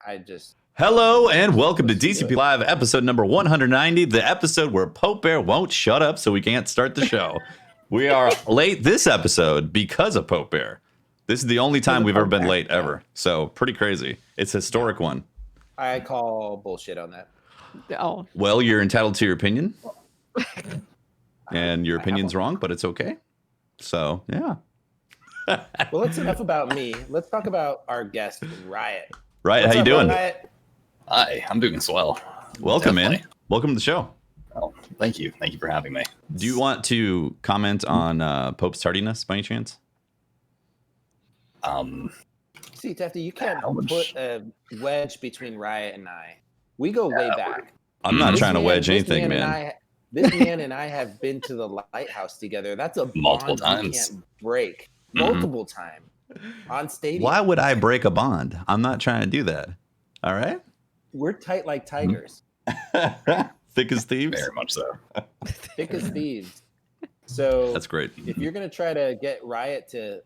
I just. Hello and welcome to DCP Live episode number 190, the episode where Pope Bear won't shut up so we can't start the show. We are late this episode because of Pope Bear. This is the only time we've ever been late ever. So pretty crazy. It's a historic one. I call bullshit on that. Oh. Well, you're entitled to your opinion. And your opinion's wrong, but it's okay. So, yeah. Well, that's enough about me. Let's talk about our guest, Riot. Riot, how you doing? Riot? Hi, I'm doing swell. Welcome, Definitely. man. Welcome to the show. Oh, thank you. Thank you for having me. Do you want to comment on Pope's tardiness by any chance? See, Tefty, you can't put a wedge between Riot and I. We go way back. I'm not trying to wedge anything, man. This man and I have been to the lighthouse together. That's a Multiple bond you times. can't break. Multiple times. On stadium. Why would I break a bond? I'm not trying to do that. All right? We're tight like tigers. Thick as thieves? Very much so. Thick as thieves. So That's great. if you're gonna try to get Riot to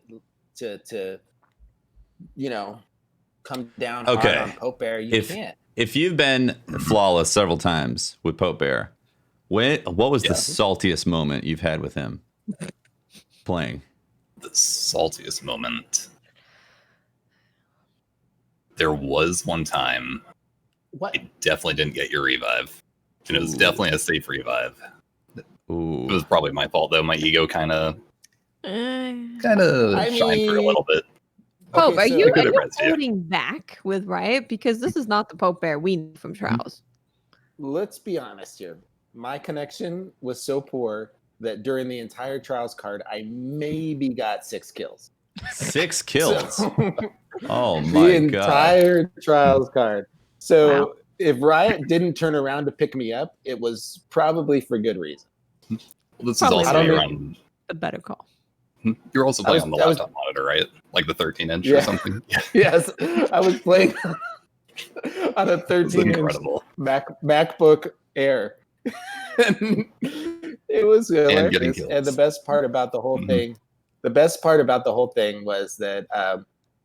come down hard on Pope Bear, you can't. If you've been flawless several times with Pope Bear, what was the saltiest moment you've had with him playing? The saltiest moment. There was one time I definitely didn't get your revive. And it was definitely a safe revive. Ooh. It was probably my fault though. My ego kind of shined through a little bit. Pope, Okay, are so- you Good at holding back with Riot? Because this is not the Pope Bear we know from Trials. Let's be honest here. My connection was so poor that during the entire Trials card, I maybe got 6 kills. 6 kills. So- Oh the my god. entire Trials card. So Wow. if Riot didn't turn around to pick me up, it was probably for good reason. Well, this Probably is also I don't around. The better call. You're also playing was- on the that was- laptop monitor, right? Like the 13-inch Yeah. or something. Yeah, Yes, I was playing on a it's 13-inch incredible. MacBook Air. And it was hilarious. getting kills. And the best part about the whole Mhm. thing, was that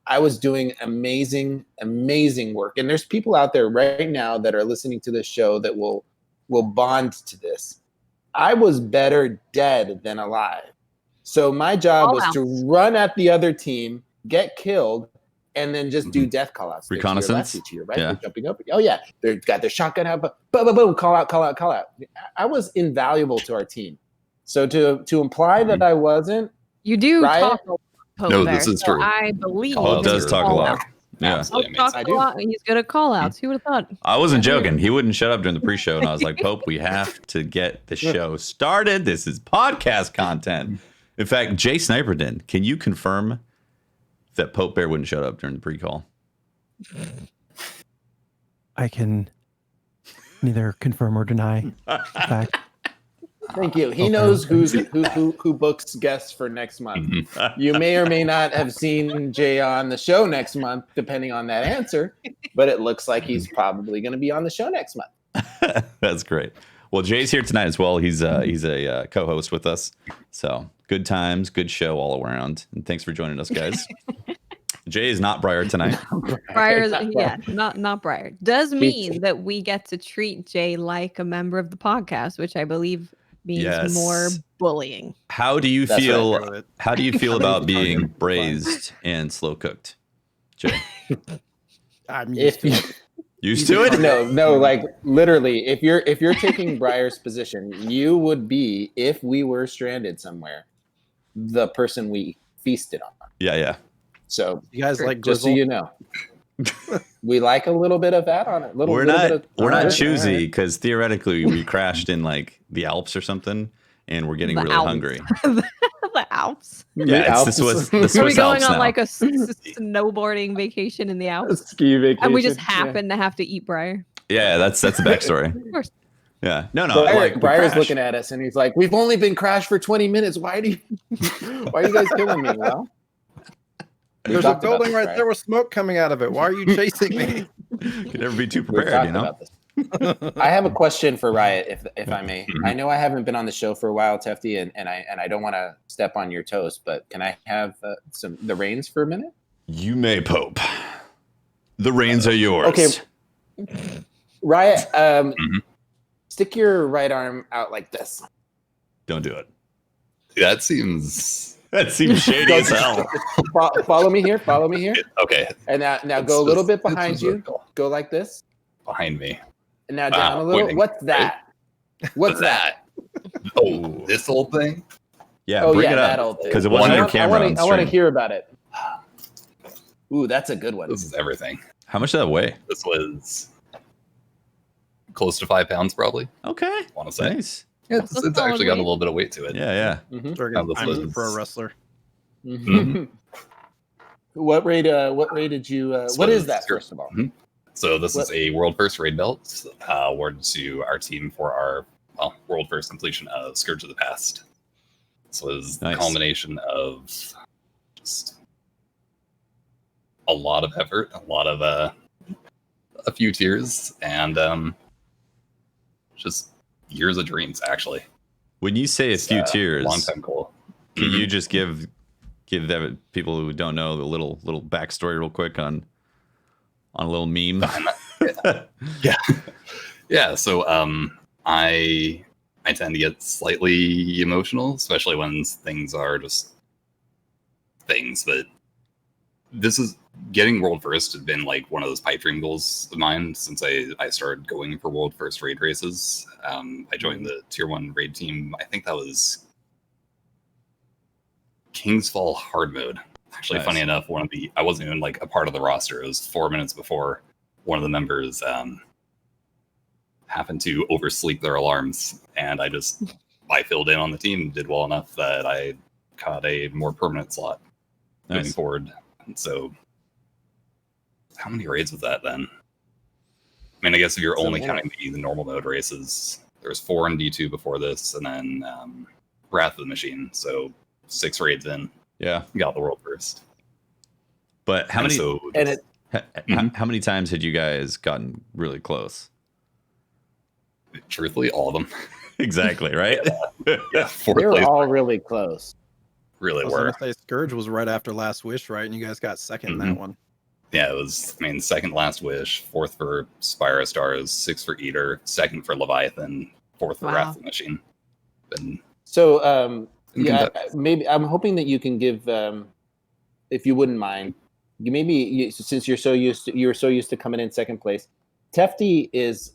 I was doing amazing work. And there's people out there right now that are listening to this show that will bond to this. I was better dead than alive. So my job was to run at the other team, get killed, and then just do death call-outs. Reconnaissance? To your right, Yeah. they're jumping up. Oh yeah, they've got their shotgun out, but boom, boom, boom, call out. I was invaluable to our team. So to imply that I wasn't, You do Riot? talk a lot, Pope No, Bear, this is so true. I believe Paul does his talk a lot. call-outs. Yeah. Absolutely He'll talk I a do. lot, and he's good at call-outs. Who would have thought? I wasn't joking. He wouldn't shut up during the pre-show, and I was like, Pope, we have to get the show started. This is podcast content. In fact, JSniperton, can you confirm that Pope Bear wouldn't shut up during the pre-call? I can neither confirm or deny the fact. thank you. He Okay. knows who books guests for next month. Mhm. You may or may not have seen Jay on the show next month, depending on that answer. But it looks like he's probably going to be on the show next month. That's great. Well, Jay's here tonight as well. He's a co-host with us. So good times, good show all around. And thanks for joining us, guys. Jay is not Briar tonight. Briar, yeah, not Briar. Does mean that we get to treat Jay like a member of the podcast, which I believe means Yes. more bullying. How do you That's feel? right. How do you feel about being braised and slow cooked, Jay? I'm If you, Used to it? no, like literally, if you're taking Briar's position, you would be, if we were stranded somewhere, the person we feasted on. Yeah. So You guys like just so grizzle? you know, we like a little bit of that on it. We're not choosy because theoretically we crashed in like the Alps or something, and we're getting The really Alps. hungry. The Alps. Yeah, it's the Swiss Are we going Alps on now. like a snowboarding vacation in the Alps? ski vacation, And we just yeah. happen to have to eat Briar? Yeah, that's the backstory. Of course. Yeah, no, Briar's crashed. looking at us and he's like, "We've only been crashed for 20 minutes. Why are you guys killing me?" Well, we There's a talked about building this, right Briar. there with smoke coming out of it. Why are you chasing me? Could never be too We prepared, talked you know. about this. I have a question for Riot, if I may. I know I haven't been on the show for a while, Tefty, and I don't want to step on your toes, but can I have the reins for a minute? You may, Pope. The reins are yours. Okay. Riot, Mhm. stick your right arm out like this. Don't do it. That seems That seems shady as hell. Follow me here. Follow me here. okay. And now It's go a little just- bit behind it's you. vertical. Go like this. Behind me. And now down a little. pointing, What's that? What's that? Oh, this old thing? Yeah, Oh, bring yeah, it that up old thing. because it wasn't I on want- camera. I want to stream. hear about it. Ooh, that's a good one. This is everything. How much did that weigh? This was close to 5 pounds, probably. Okay, I want to say. nice. Yeah, That's a it's actually got a solid little bit of weight to it. Yeah, yeah. Mhm. Friggin' this I'm was- for a wrestler. Mhm. What raid did you? This What is was- that first of all? Mhm. So this What- is a world first raid belt awarded to our team for our world first completion of Scourge of the Past. This was Nice. the culmination of just a lot of effort, a lot of a few tears, and just years of dreams. Actually, When you say a It's, few tears, long time goal. can you just give them people who don't know the little backstory real quick on a little meme? Yeah, so I tend to get slightly emotional, especially when things are just things. But this is getting world first has been like one of those pipe dream goals of mine since I started going for world first raid races. I joined the tier 1 raid team. I think that was King's Fall hard mode. Actually, Nice. funny enough, I wasn't even like a part of the roster. It was 4 minutes before one of the members happened to oversleep their alarms, and I filled in on the team, did well enough that I caught a more permanent slot moving Nice. forward. And so, how many raids was that then? I mean, I guess if you're So only many. counting the normal mode races, there was 4 in D2 before this, and then Wrath of the Machine. So 6 raids in, Yeah, got the world first. but how And many? So And it How many times had you guys gotten really close? truthfully, all of them. Exactly, right? Yeah, 4th they were place all really close. really I was were. gonna say Scourge was right after Last Wish, right? And you guys got 2nd in that Mhm. one. Yeah, it was, I mean, 2nd Last Wish, 4th for Spire of Stars, 6th for Eater, 2nd for Leviathan, 4th for Wow. Wrath of the Machine. And So Yeah, maybe I'm hoping that you can give, if you wouldn't mind, since you're so used to coming in second place. Tefty is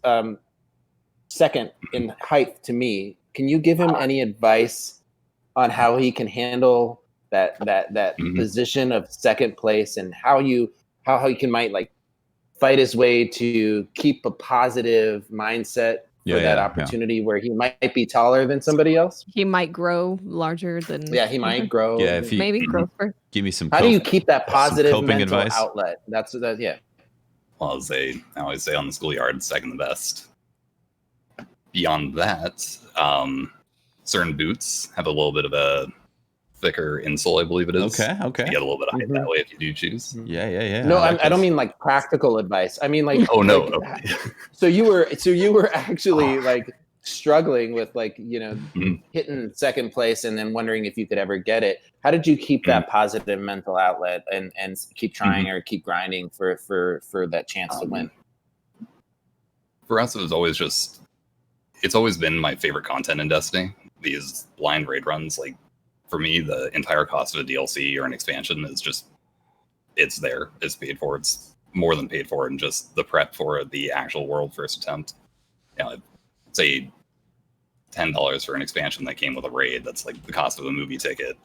second in height to me. Can you give him any advice on how he can handle that Mhm. position of second place, and how he might like fight his way to keep a positive mindset for that opportunity where he might be taller than somebody else? He might grow larger than. Yeah, he might grow. Yeah, if he Maybe Mhm. grow first. give me some. How do you keep that some positive coping mental advice? outlet? That's yeah. well, I always say on the schoolyard, 2nd the best. Beyond that, certain boots have a little bit of a thicker insole, I believe it is. Okay, You okay. get a little bit of height Mhm. that way if you do choose. Yeah. No, like I don't this. mean like practical advice. I mean like Oh, no. like, so you were actually like struggling with like, Mhm. hitting second place and then wondering if you could ever get it. How did you keep that positive mental outlet and keep trying or keep grinding for that chance to win? For us, it's always been my favorite content in Destiny. These blind raid runs, like for me, the entire cost of a DLC or an expansion is just, it's there. It's paid for. It's more than paid for, and just the prep for the actual world first attempt. I'd say $10 for an expansion that came with a raid. That's like the cost of a movie ticket,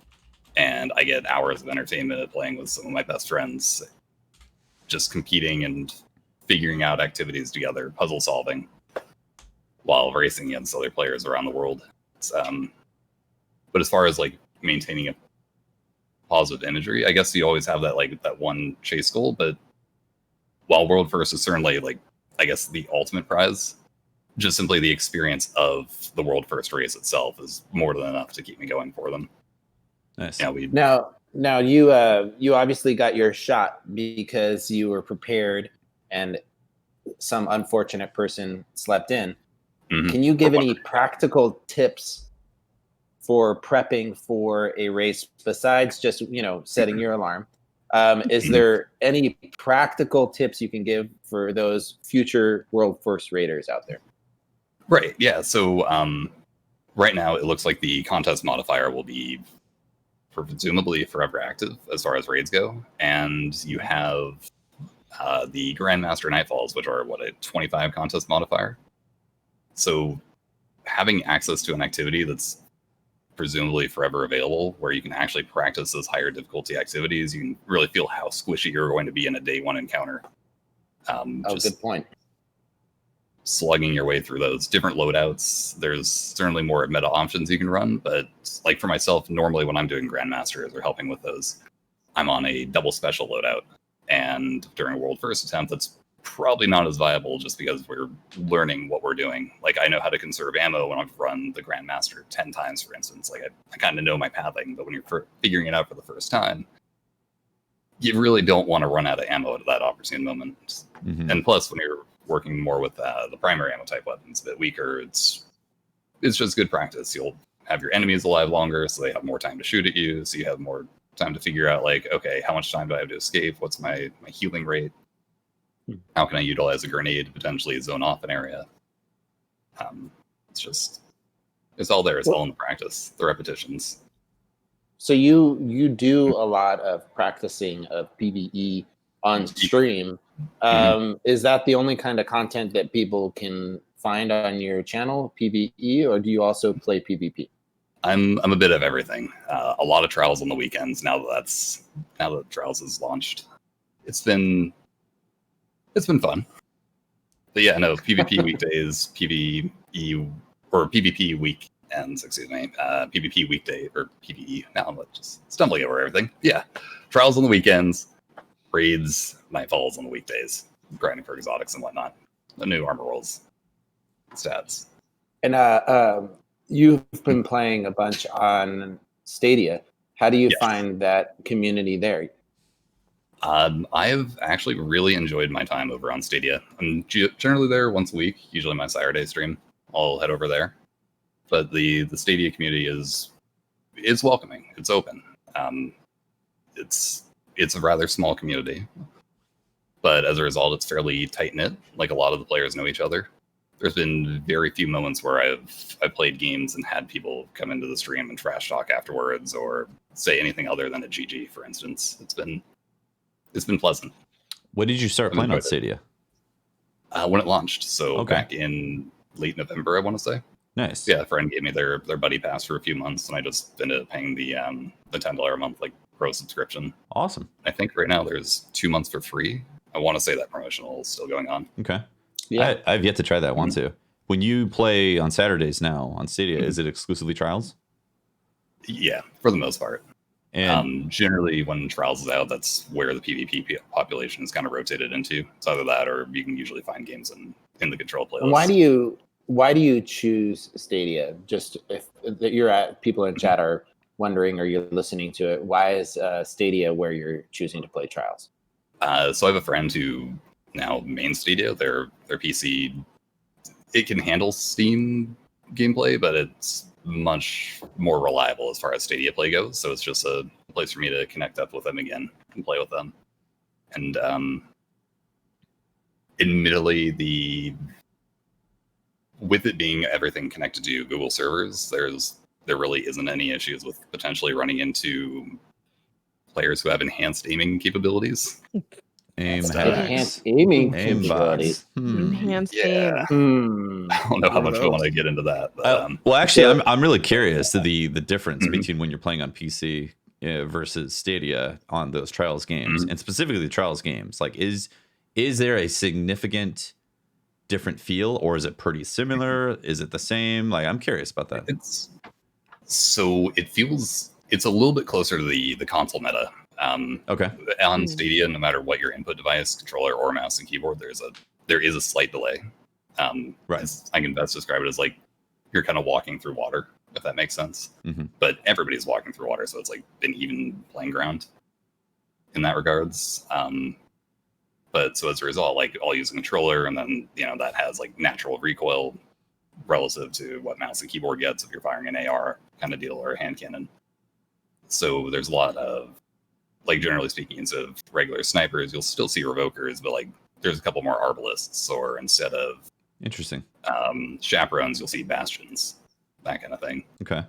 and I get hours of entertainment playing with some of my best friends, just competing and figuring out activities together, puzzle solving, while racing against other players around the world. But as far as like maintaining a positive imagery, I guess you always have that one chase goal. But while world first is certainly like, I guess, the ultimate prize, just simply the experience of the world first race itself is more than enough to keep me going for them. Nice. Yeah, Now you obviously got your shot because you were prepared and some unfortunate person slept in. Mhm. Can you give any practical tips for prepping for a race besides just setting your alarm? Is there any practical tips you can give for those future world first raiders out there? Right. Yeah. So right now it looks like the contest modifier will be presumably forever active as far as raids go, and you have the Grandmaster Nightfalls, which are a 25 contest modifier. So having access to an activity that's presumably forever available, where you can actually practice those higher difficulty activities, you can really feel how squishy you're going to be in a day one encounter. Good point. Slugging your way through those different loadouts. There's certainly more meta options you can run, but like for myself, normally when I'm doing Grandmasters or helping with those, I'm on a double special loadout. And during a world first attempt, that's probably not as viable just because we're learning what we're doing. Like I know how to conserve ammo when I've run the Grandmaster 10 times, for instance. Like I kind of know my pathing, but when you're figuring it out for the first time, you really don't want to run out of ammo at that opportune moment. Mm-hmm. And plus, when you're working more with the primary ammo type weapons, a bit weaker, it's just good practice. You'll have your enemies alive longer, so they have more time to shoot at you. So you have more time to figure out, like, okay, how much time do I have to escape? What's my healing rate? How can I utilize a grenade to potentially zone off an area? It's all there. It's all in the practice, the repetitions. So you do a lot of practicing of PvE on stream. Is that the only kind of content that people can find on your channel, PvE, or do you also play PvP? I'm a bit of everything. A lot of trials on the weekends now that trials is launched. It's been fun. But yeah, no, PvP weekdays, PvE or PvP weekends, excuse me, PvP weekday or PvE. Now I'm just stumbling over everything. Yeah, trials on the weekends, raids, nightfalls on the weekdays, grinding for exotics and whatnot. The new armor rolls, stats. And you've been playing a bunch on Stadia. How do you find that community there? I've actually really enjoyed my time over on Stadia. I'm generally there once a week, usually my Saturday stream. I'll head over there. But the Stadia community is welcoming. It's open. It's a rather small community. But as a result, it's fairly tight-knit. Like, a lot of the players know each other. There's been very few moments where I've played games and had people come into the stream and trash talk afterwards or say anything other than a GG, for instance. It's been pleasant. When did you start playing on Stadia? When it launched. So back in late November, I want to say. Nice. Yeah, a friend gave me their buddy pass for a few months, and I just ended up paying the $10 a month pro subscription. Awesome. I think right now there's 2 months for free. I want to say that promotional is still going on. Okay. Yeah, I've yet to try that one too. When you play on Saturdays now on Stadia, is it exclusively trials? Yeah, for the most part. And generally, when trials is out, that's where the PvP population is kind of rotated into. It's either that, or you can usually find games in the control playlist. And why do you choose Stadia? Just if people in chat are wondering, or you're listening to it, why is Stadia where you're choosing to play trials? So I have a friend who now mains Stadia. Their PC, it can handle Steam gameplay, but it's much more reliable as far as Stadia play goes. So it's just a place for me to connect up with them again and play with them. And admittedly, with it being everything connected to Google servers, there really isn't any issues with potentially running into players who have enhanced aiming capabilities. Enhanced aiming capabilities. Enhanced aim. I don't know how much we want to get into that. But, well, actually, I'm really curious to the difference between when you're playing on PC versus Stadia on those trials games, and specifically the trials games. Like, is there a significant different feel, or is it pretty similar? Is it the same? Like, I'm curious about that. It's a little bit closer to the console meta. On Stadia, no matter what your input device, controller or mouse and keyboard, there is a slight delay. Right. I can best describe it as like you're kind of walking through water, if that makes sense. But everybody's walking through water, so it's like an even playing ground in that regards. But so as a result, like, I'll use a controller, and then that has like natural recoil relative to what mouse and keyboard gets if you're firing an AR kind of deal or a hand cannon. So there's a lot of like generally speaking, instead of regular snipers, you'll still see revokers, but like there's a couple more arbalists, or instead of Interesting. chaperones, you'll see bastions, that kind of thing. Okay.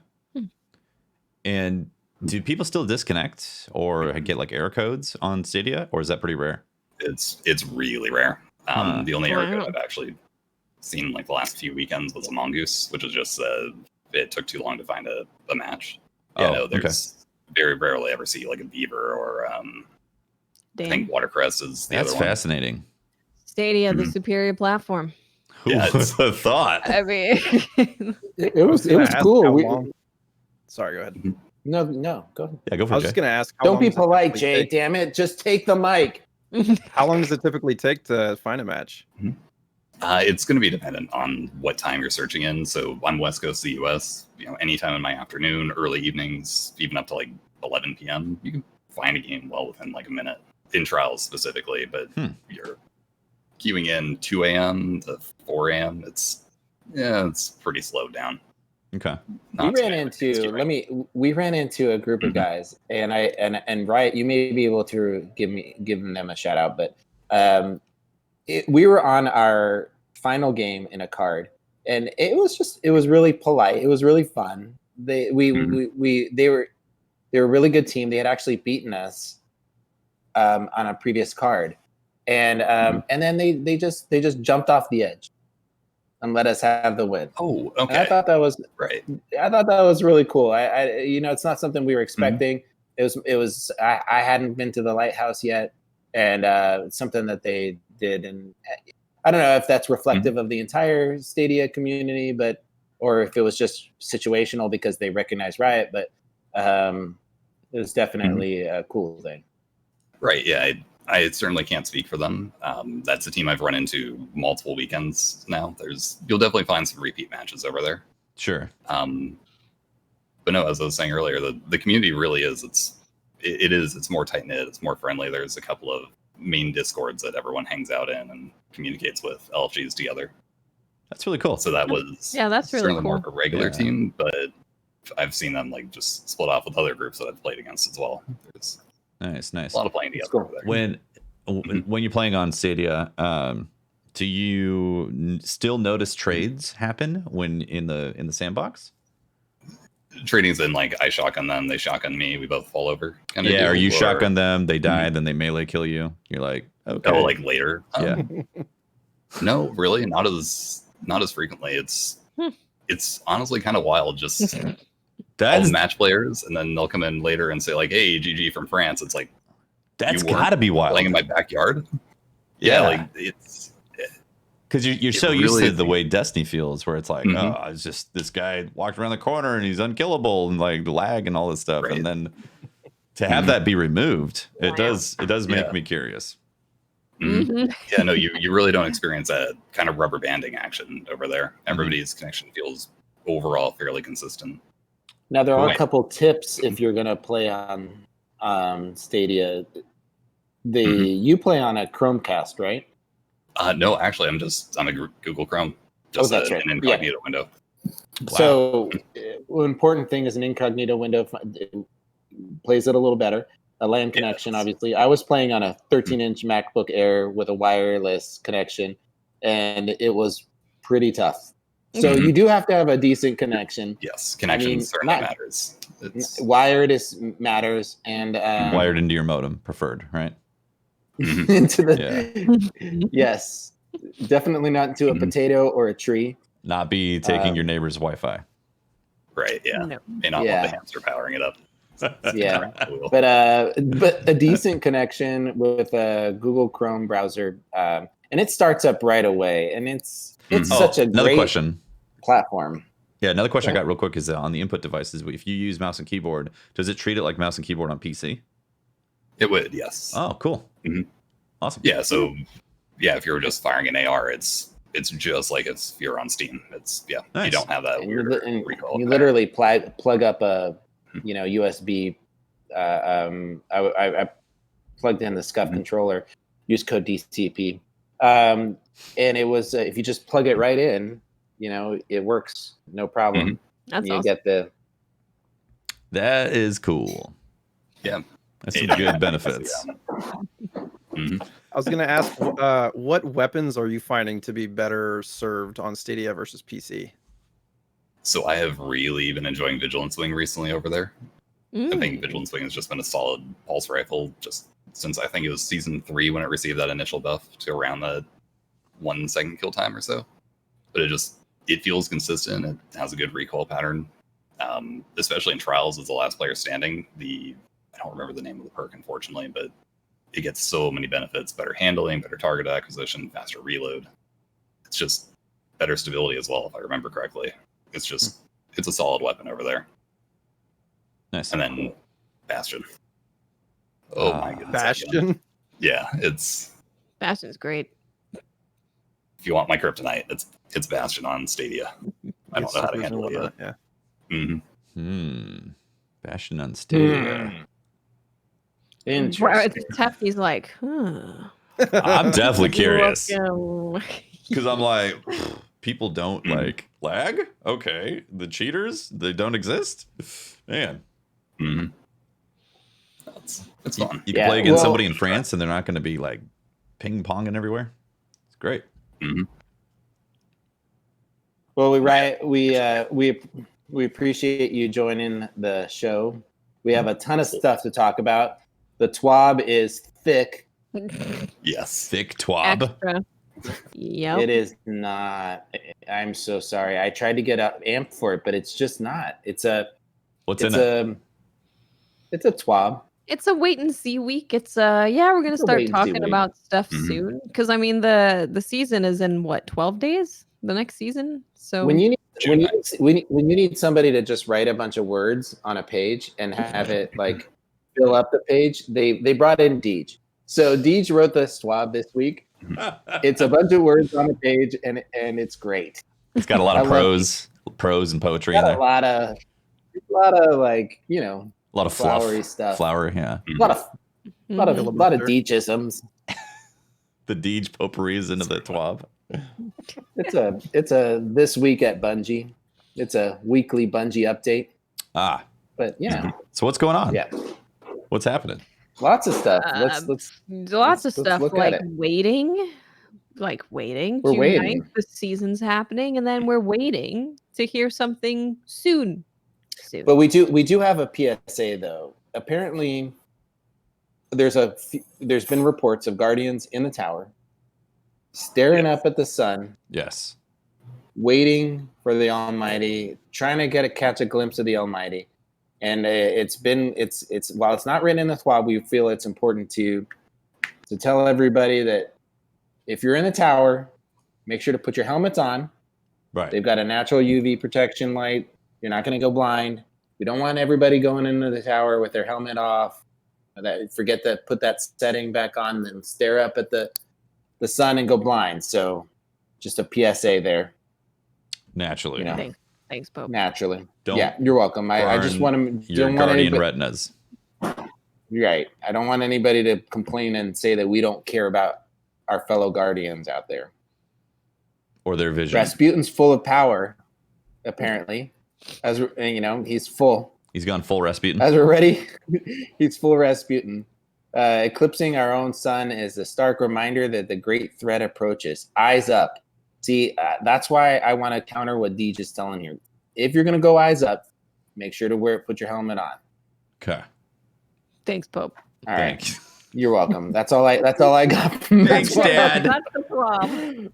And do people still disconnect or get like error codes on Stadia, or is that pretty rare? It's really rare. The only error code I've actually seen like the last few weekends was a mongoose, which was just it took too long to find a match. Yeah, no, there's very rarely ever see like a beaver or I think watercress is the other one. That's fascinating. Stadia, the superior platform. Who would have thought? I mean, it was cool. Sorry, go ahead. No, go ahead. Yeah, go for it. I was just gonna ask. Don't be polite, Jay. Damn it! Just take the mic. How long does it typically take to find a match? It's going to be dependent on what time you're searching in. So I'm West Coast of the US, anytime in my afternoon, early evenings, even up to like 11 p.m., you can find a game well within like a minute in trials specifically. But you're queuing in 2 a.m. to 4 a.m. It's pretty slowed down. Okay. We ran into a group of guys, and Riot, you may be able to give them a shout out, but we were on our final game in a card, and it was really polite. It was really fun. They were a really good team. They had actually beaten us on a previous card, and then they just jumped off the edge and let us have the win. Oh, okay. And I thought that was right. I thought that was really cool. I it's not something we were expecting. It was I hadn't been to the lighthouse yet, and it's something that they did, and I don't know if that's reflective of the entire Stadia community, or if it was just situational because they recognize Riot, but it was definitely a cool thing. Right. Yeah. I certainly can't speak for them. That's a team I've run into multiple weekends now. You'll definitely find some repeat matches over there. Sure. But no, as I was saying earlier, the community really is. It's more tight knit. It's more friendly. There's a couple of main discords that everyone hangs out in and communicates with LFGs together. That's really cool. So that was that's really certainly cool. more of a regular team, but I've seen them like just split off with other groups that I've played against as well. There's nice. a lot of playing together over there. When you're playing on Stadia, do you still notice trades happen when in the sandbox? Trading's in like I shotgun them, they shotgun me, we both fall over. Or you shotgun them, they die, then they melee kill you. You're like, okay. Oh, like later. Yeah. No, really, not as frequently. It's honestly kind of wild. Just all the match players, and then they'll come in later and say like, "Hey, GG from France." It's like that's gotta be wild. Playing in my backyard. Yeah, like it's because you're so used to the way Destiny feels, where it's like, oh, it's just this guy walked around the corner and he's unkillable and like lag and all this stuff, and then to have that be removed, it does make me curious. Yeah, no, you really don't experience that kind of rubber banding action over there. Everybody's connection feels overall fairly consistent. Now there are a couple tips if you're gonna play on Stadia. You play on a Chromecast, right? No, actually, I'm a Google Chrome. Just an incognito window. Wow. So, important thing is an incognito window. It plays it a little better. A LAN connection, obviously. I was playing on a 13-inch MacBook Air with a wireless connection, and it was pretty tough. So you do have to have a decent connection. Yes, connection certainly matters. Wired matters, and wired into your modem, preferred, right? Into the yes, definitely not into a potato or a tree. Not be taking your neighbor's Wi-Fi. Right. Yeah. No. May not want the hamster powering it up. Yeah, but a decent connection with a Google Chrome browser, and it starts up right away, and it's such a great platform. Yeah, another question I got real quick is on the input devices. If you use mouse and keyboard, does it treat it like mouse and keyboard on PC? It would, yes. Oh, cool. Awesome. Yeah, so if you're just firing an AR, it's just like if you're on Steam. It's nice. You don't have that weird recoil. You literally plug up a USB. I plugged in the Scuf controller, use code DCP, and it was if you just plug it right in, it works no problem. That's you awesome. get that is cool. Yeah. That's some good benefits. Mhm. I was gonna ask, what weapons are you finding to be better served on Stadia versus PC? So I have really been enjoying Vigilance Wing recently over there. I think Vigilance Wing has just been a solid pulse rifle just since I think it was season 3 when it received that initial buff to around the 1 second kill time or so. But it feels consistent. It has a good recoil pattern, especially in trials as the last player standing. I don't remember the name of the perk, unfortunately, but it gets so many benefits: better handling, better target acquisition, faster reload. It's just better stability as well, if I remember correctly. It's a solid weapon over there. Nice. And then Bastion. Oh my goodness. Bastion? Yeah, Bastion's great. if you want my kryptonite, it's Bastion on Stadia. I don't know how to Supers and handle it yet. whatnot, Yeah. Mm-hmm. Bastion on Stadia. Interesting. Tefty's like, huh. I'm definitely curious Welcome. because I'm like, people don't like lag. Okay, the cheaters, they don't exist. Man, Mm-hmm. It's fun. you can play against somebody in France and they're not going to be like ping ponging everywhere. It's great. Mm-hmm. Well, we appreciate you joining the show. We have a ton of stuff to talk about. The TWAB is thick. Yes. Thick twab. Extra. Yep. It is not. I'm so sorry. I tried to get amped for it, but it's just not. What's in it? It's a TWAB. It's a wait and see week. It's we're gonna It's a start wait and see talking week. about stuff Mhm. soon. Because I mean the season is in what, 12 days? The next season? So When you June when you need somebody to just write a bunch of words on a page and have it like fill up the page, they brought in Deej. So Deej wrote the TWAB this week. It's a bunch of words on a page, and it's great. It's got a lot I of love prose and poetry in Got there. a lot of like A lot of fluff, flowery stuff. flower, yeah. A lot of Mhm. Deejisms. The Deej potpourris into the twab. It's a this week at Bungie. It's a weekly Bungie update. Ah, But yeah, so what's going on? yeah, What's happening? lots of stuff. Let's lots of let's stuff look at like it. waiting. We're June waiting. 9th, the season's happening, and then we're waiting to hear something soon. But we do have a PSA though. Apparently, there's been reports of Guardians in the tower, staring up at the sun, Yes. waiting for the Almighty, trying to catch a glimpse of the Almighty. And it's while it's not written in the TWAB, we feel it's important to tell everybody that if you're in the tower, make sure to put your helmets on. Right. They've got a natural UV protection light. You're not going to go blind. We don't want everybody going into the tower with their helmet off. Forget to put that setting back on, then stare up at the sun and go blind. So, just a PSA there. Naturally. You know. Thanks, Pope. Naturally. Don't Yeah, you're welcome. I just want to. Your Don't want guardian anybody, retinas. You're right. I don't want anybody to complain and say that we don't care about our fellow guardians out there. Or their vision. Rasputin's full of power, apparently. He's full. He's gone full Rasputin. As we're ready, he's full Rasputin. Eclipsing our own sun is a stark reminder that the great threat approaches. Eyes up. See, that's why I want to counter what Deej is telling you. If you're going to go eyes up, make sure to put your helmet on. Okay. Thanks, Pope. All right. Thanks. You're welcome. That's all I got. Thanks, Dad. That's the problem.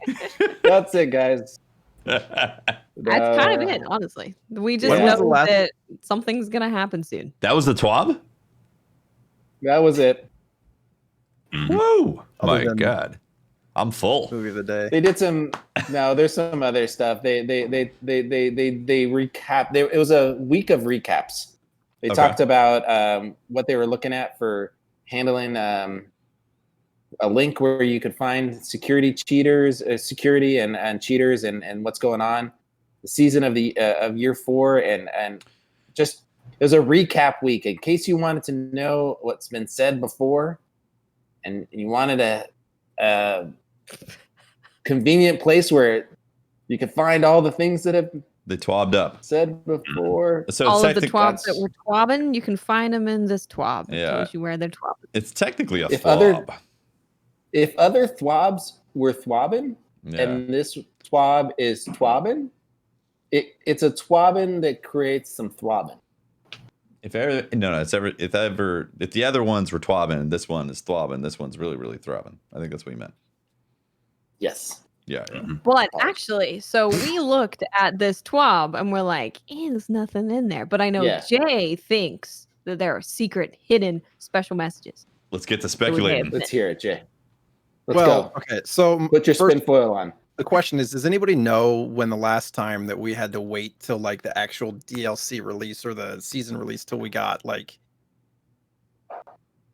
That's it, guys. That's kind of it, honestly. We just When was the know last- that something's gonna happen soon. That was the twab? That was it. Mhm. Whoa. Other My than- God. I'm full. Movie of the day. They did some. No, there's some other stuff. They recap. It was a week of recaps. They Okay. talked about what they were looking at for handling a link where you could find security and cheaters and what's going on. The season of of year 4 and just it was a recap week in case you wanted to know what's been said before, and you wanted a convenient place where you can find all the things that have They twabbed up. Said before. So All it's of the technic- twabs that were twabbing, you can find them in this twab. It Yeah. tells you where they're twabbing. it's technically a If thwab. If other thwabs were thwabbing, Yeah. and this twab is twabbing, it's a twabbing that creates some thwabbing. If the other ones were twabbing, this one is thwabbing. This one's really, really throbbing. I think that's what you meant. Yes. Yeah. But actually, so we looked at this twab and we're like, there's nothing in there. But I know Yeah. Jay thinks that there are secret, hidden, special messages. Let's get to speculating. Let's hear it, Jay. Let's Well, go. okay. So Put your first, spin foil on. the question is, does anybody know when the last time that we had to wait till like the actual DLC release or the season release till we got like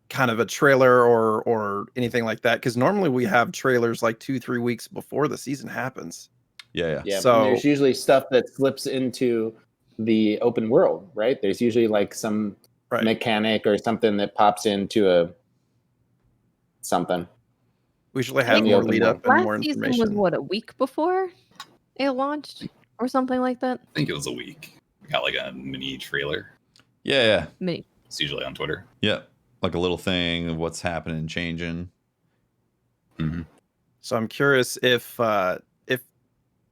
kind of a trailer or anything like that? Because normally we have trailers like 2-3 weeks before the season happens. Yeah. Yeah. So- So there's usually stuff that slips into the open world, right? There's usually like some Right. mechanic or something that pops into a something. We usually have the more open lead world. up and Last more season was information. what, a week before it launched or something like that? I think it was a week. We got like a mini trailer. Yeah. Mini. It's usually on Twitter. Yeah. Like a little thing of what's happening, changing. Mm-hmm. So I'm curious if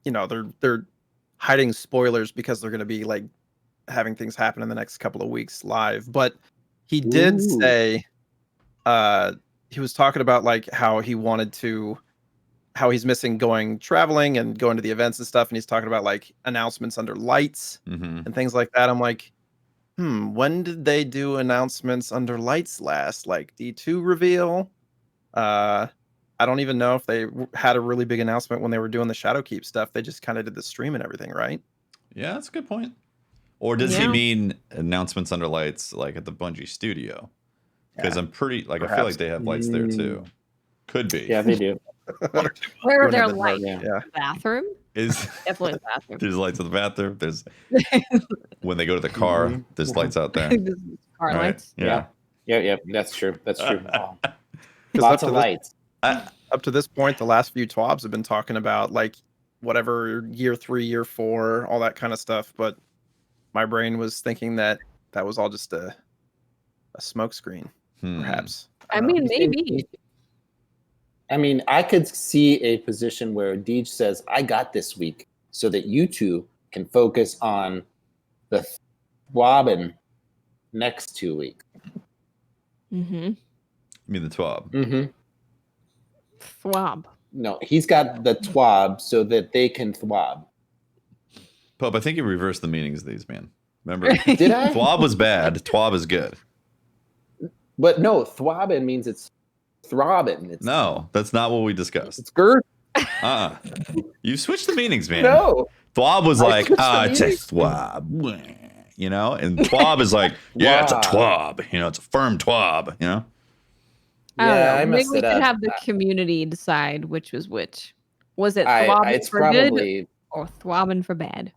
you know they're hiding spoilers because they're going to be like having things happen in the next couple of weeks live. But he did Ooh. say he was talking about like how he's missing going traveling and going to the events and stuff, and he's talking about like announcements under lights Mm-hmm. and things like that. I'm like, when did they do announcements under lights last? Like D2 reveal? I don't even know if they had a really big announcement when they were doing the Shadowkeep stuff. They just kind of did the stream and everything, right? Yeah, that's a good point. Or does he Yeah. mean announcements under lights like at the Bungie studio? Because Yeah, I'm pretty I feel perhaps. like they have lights there too. Could be. Yeah, they do. One or two. Where are Going their to the dark, lights? Yeah. Bathroom? Is Definitely the bathroom. there's lights in the bathroom. There's when they go to the car, Mhm. there's lights out there. This is car Right? lights. Yeah. Yeah, that's true. That's true. Oh, 'Cause lots of lights. Up to this point, the last few twabs have been talking about like whatever year 3, year 4, all that kind of stuff. But my brain was thinking that was all just a smoke screen, perhaps. I don't know. mean, maybe. I mean, I could see a position where Deej says, I got this week so that you two can focus on the thwobbing next 2 weeks. Mm-hmm. You mean the twab? Mm-hmm. Thwob. No, he's got the twab so that they can thwob. Pope, I think you reversed the meanings of these, man. Remember? Did I? Thwob was bad. Twab is good. But no, thwobbing means it's throbbing. It's No, that's not what we discussed. It's girth. You switched the meanings, man. No. Thwob was I like, switched the it's a meanings. thwob. You know? And twab is like, yeah, it's a twab. You know, it's a firm twab. You know? I don't Yeah, know. I Maybe messed we it could up. have the community decide which was which. Was it I thwobbing it's for good probably or thwobbing for bad?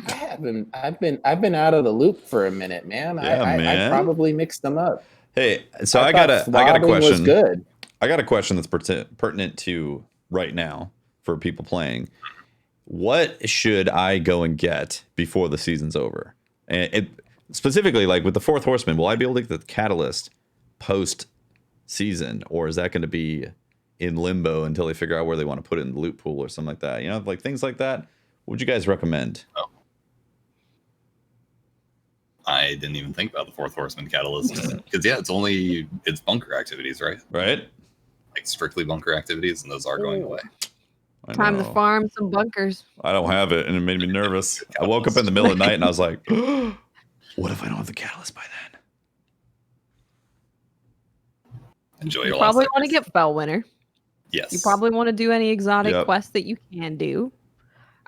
I've been out of the loop for a minute, man. Yeah, I man. probably mixed them up. Hey, so I thought got a thwobbing was question. good. I got a question that's pertinent to right now for people playing. What should I go and get before the season's over? And it specifically, like with the Fourth Horseman, will I be able to get the catalyst post season, or is that going to be in limbo until they figure out where they want to put it in the loot pool or something like that? You know, like things like that. What would you guys recommend? I didn't even think about the Fourth Horseman catalyst because it's bunker activities, right? Right? Like strictly bunker activities, and those are going away. I Time to know. farm some bunkers. I don't have it, and it made me nervous. I woke up in the middle of the night and I was like, what if I don't have the catalyst by then? Enjoy You your probably last want to seconds. get Fell Winter. Yes. You probably want to do any exotic Yep. quests that you can do.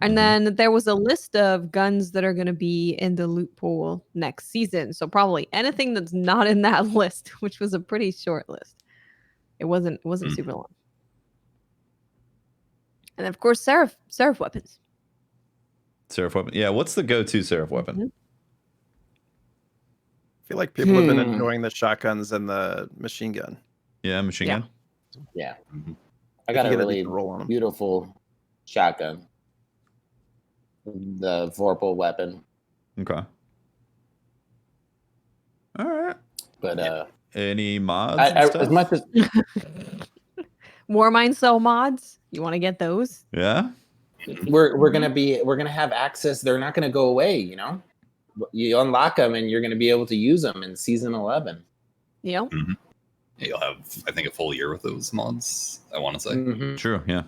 And Mhm. then there was a list of guns that are going to be in the loot pool next season. So probably anything that's not in that list, which was a pretty short list. It wasn't Mm. super long. And of course, Seraph weapons. Seraph weapon. Yeah, what's the go-to Seraph weapon? Mhm. I feel like people have been Hmm. enjoying the shotguns and the machine gun. Yeah, machine Yeah. gun. Yeah. Mhm. I got If a you get a really decent roll on 'em. beautiful shotgun. the Vorpal weapon. Okay. All right. But Any mods and stuff? as much as Warmind Cell mods. You want to get those? Yeah. we're gonna have access, they're not gonna go away. You know, you unlock them and you're gonna be able to use them in season 11. Yep. Mhm. You'll have, I think, a full year with those mods, I want to say. Mhm. True. Yeah.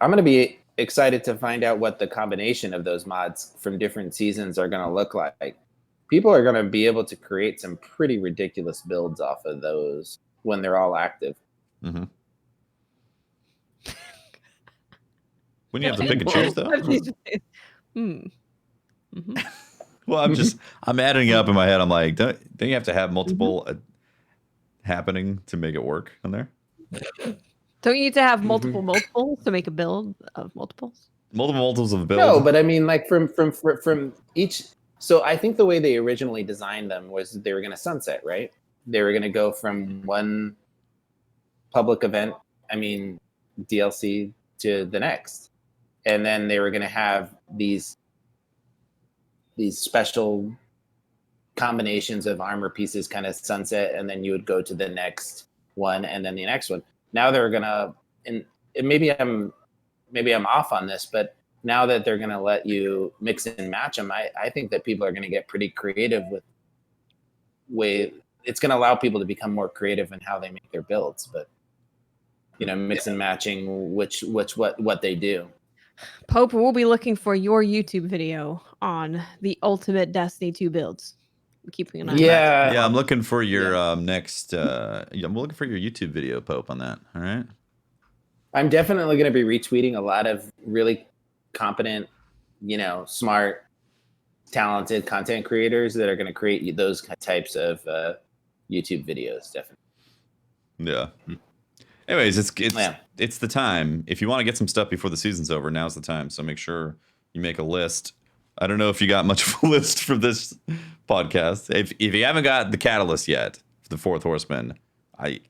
I'm gonna be excited to find out what the combination of those mods from different seasons are gonna look like. People are gonna be able to create some pretty ridiculous builds off of those when they're all active. Mm-hmm. When you have to pick and choose, though. Hmm. Mhm. Well, I'm adding up in my head. I'm like, don't you have to have multiple happening to make it work on there? Don't you need to have multiples to make a build of multiples? Multiples of build. No, but I mean, like from each. So I think the way they originally designed them was they were going to sunset, right? They were going to go from one public event, I mean, DLC, to the next, and then they were going to have these special combinations of armor pieces kind of sunset, and then you would go to the next one, and then the next one. Now they're gonna, and maybe I'm off on this, but now that they're gonna let you mix and match them, I think that people are gonna get pretty creative with it's gonna allow people to become more creative in how they make their builds, but you know, mix and matching what they do. Pope, we'll be looking for your YouTube video on the ultimate Destiny 2 builds. I'm keeping an eye on that. Yeah, I'm looking for your next. I'm looking for your YouTube video, Pope, on that. All right. I'm definitely going to be retweeting a lot of really competent, you know, smart, talented content creators that are going to create those types of YouTube videos. Definitely. Yeah. Anyways, it's the time. If you want to get some stuff before the season's over, now's the time. So make sure you make a list. I don't know if you got much of a list for this podcast. If you haven't got the Catalyst yet, for the Fourth Horseman, I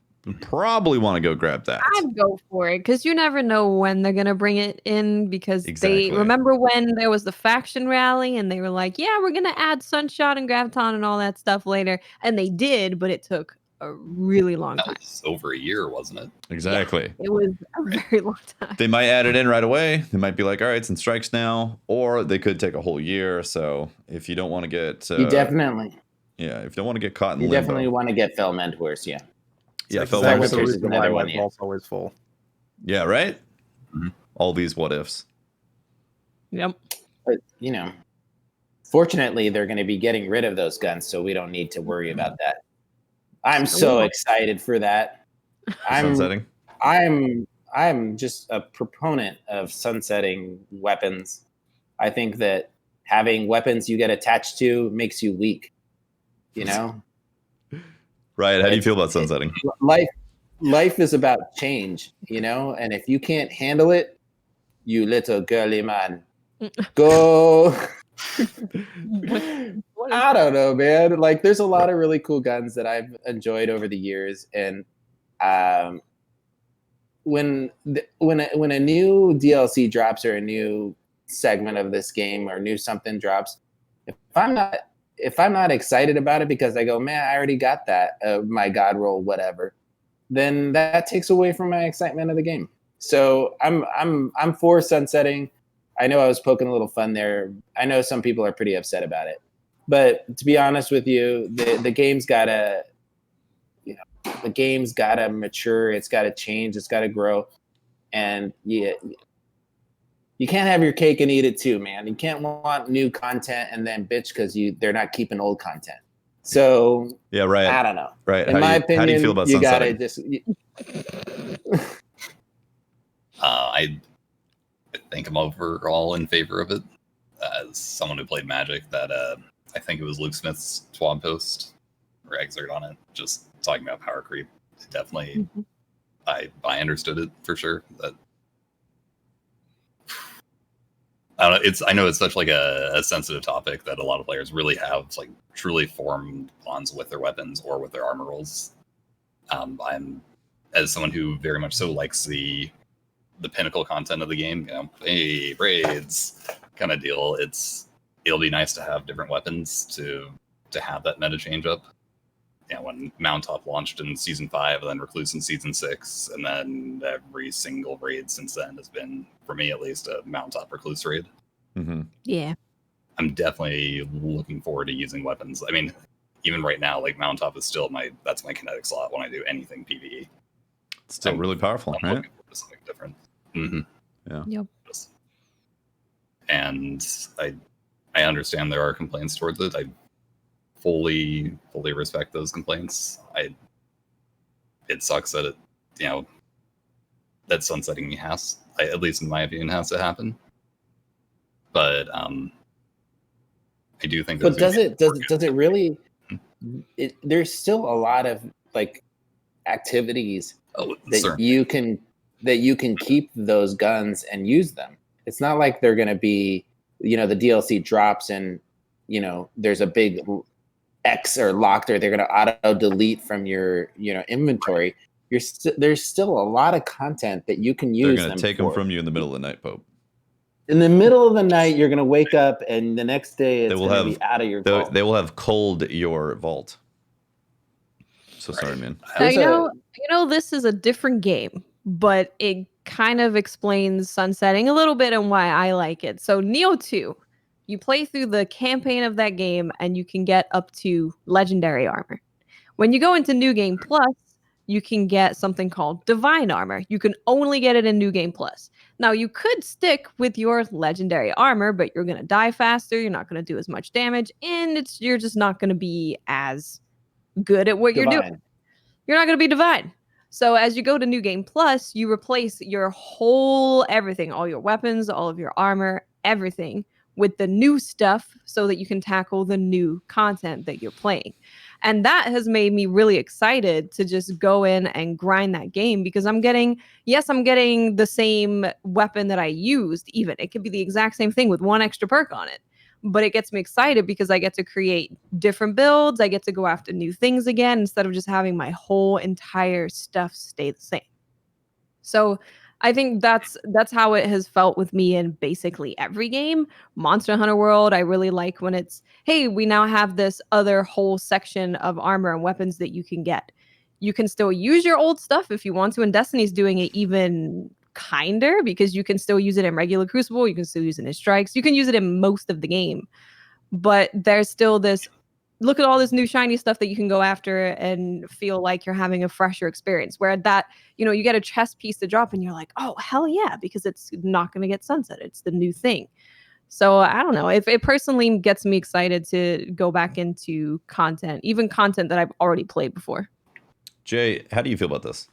probably want to go grab that. I'd go for it because you never know when they're gonna bring it in. Because Exactly. they remember when there was the faction rally and they were like, "Yeah, we're gonna add Sunshot and Graviton and all that stuff later," and they did, but it took a really long time. That was over a year, wasn't it? Exactly. It was a very long time. They might add it in right away. They might be like, all right, it's in strikes now, or they could take a whole year. So if you don't want to get, You definitely, if you don't want to get caught in you limbo, definitely want to get Fel Mentors, yeah. yeah, Exactly Fel the Mentors reason is why another my one, yeah. vault's always full. yeah, right. Mhm. All these what ifs. Yep. But you know, fortunately, they're going to be getting rid of those guns, so we don't need to worry about that. I'm so excited for that. Sunsetting. I'm just a proponent of sunsetting weapons. I think that having weapons you get attached to makes you weak. You know, Right. How do you feel about sunsetting? life is about change. You know, and if you can't handle it, you little girly man, go. I don't know, man. Like, there's a lot of really cool guns that I've enjoyed over the years, and when a new DLC drops or a new segment of this game or new something drops, if I'm not excited about it because I go, man, I already got that, my god roll, whatever, then that takes away from my excitement of the game. So I'm for sunsetting. I know I was poking a little fun there. I know some people are pretty upset about it, but to be honest with you, the game's gotta mature. It's gotta change. It's gotta grow, and you can't have your cake and eat it too, man. You can't want new content and then bitch because they're not keeping old content. So Yeah, right. I don't know. Right. In my opinion, how do you feel about you sunsetting? gotta just. I think I'm overall in favor of it. As someone who played Magic, that I think it was Luke Smith's Twab post or excerpt on it, just talking about power creep. It definitely, I understood it for sure. That I don't know. I know it's such like a sensitive topic that a lot of players really have like truly formed bonds with their weapons or with their armor rolls. I'm, as someone who very much so likes the the pinnacle content of the game, hey, raids kind of deal. It'll be nice to have different weapons to have that meta change up. When Mount Top launched in season 5, and then Recluse in season 6, and then every single raid since then has been, for me at least, a Mount Top Recluse raid. Mm-hmm. Yeah. I'm definitely looking forward to using weapons. I mean, even right now, like Mount Top is still that's my kinetic slot when I do anything PvE. It's still really powerful, I'm right? looking forward to something different. Mm-hmm. Yeah. Yep. And I understand there are complaints towards it. I fully respect those complaints. It sucks that that sunsetting has, at least in my opinion, has to happen. But I do think. But does it really? There's still a lot of like activities that you can keep those guns and use them. It's not like they're going to be, the DLC drops and there's a big X or locked, or they're going to auto delete from your inventory. There's still a lot of content that you can use. They're going to take them from you in the middle of the night, Pope. In the middle of the night, you're going to wake up, and the next day it's going to be out of your vault. They will have culled your vault. So sorry, man. Now, this is a different game, but it kind of explains sunsetting a little bit and why I like it. So Neo 2, you play through the campaign of that game, and you can get up to legendary armor. When you go into New Game Plus, you can get something called divine armor. You can only get it in New Game Plus. Now, you could stick with your legendary armor, but you're going to die faster. You're not going to do as much damage, and you're just not going to be as good at what you're doing. You're not going to be divine. So as you go to New Game Plus, you replace your whole everything, all your weapons, all of your armor, everything with the new stuff so that you can tackle the new content that you're playing. And that has made me really excited to just go in and grind that game, because I'm getting the same weapon that I used. Even it could be the exact same thing with one extra perk on it, but it gets me excited because I get to create different builds. I get to go after new things again, instead of just having my whole entire stuff stay the same. So I think that's how it has felt with me in basically every game. Monster Hunter World, I really like when it's, hey, we now have this other whole section of armor and weapons that you can get. You can still use your old stuff if you want to, and Destiny's doing it even kinder, because you can still use it in regular Crucible, you can still use it in Strikes, you can use it in most of the game. But there's still this, look at all this new shiny stuff that you can go after and feel like you're having a fresher experience, where that, you get a chest piece to drop and you're like, oh, hell yeah, because it's not going to get sunset. It's the new thing. So I don't know. It personally gets me excited to go back into content, even content that I've already played before. Jay, how do you feel about this?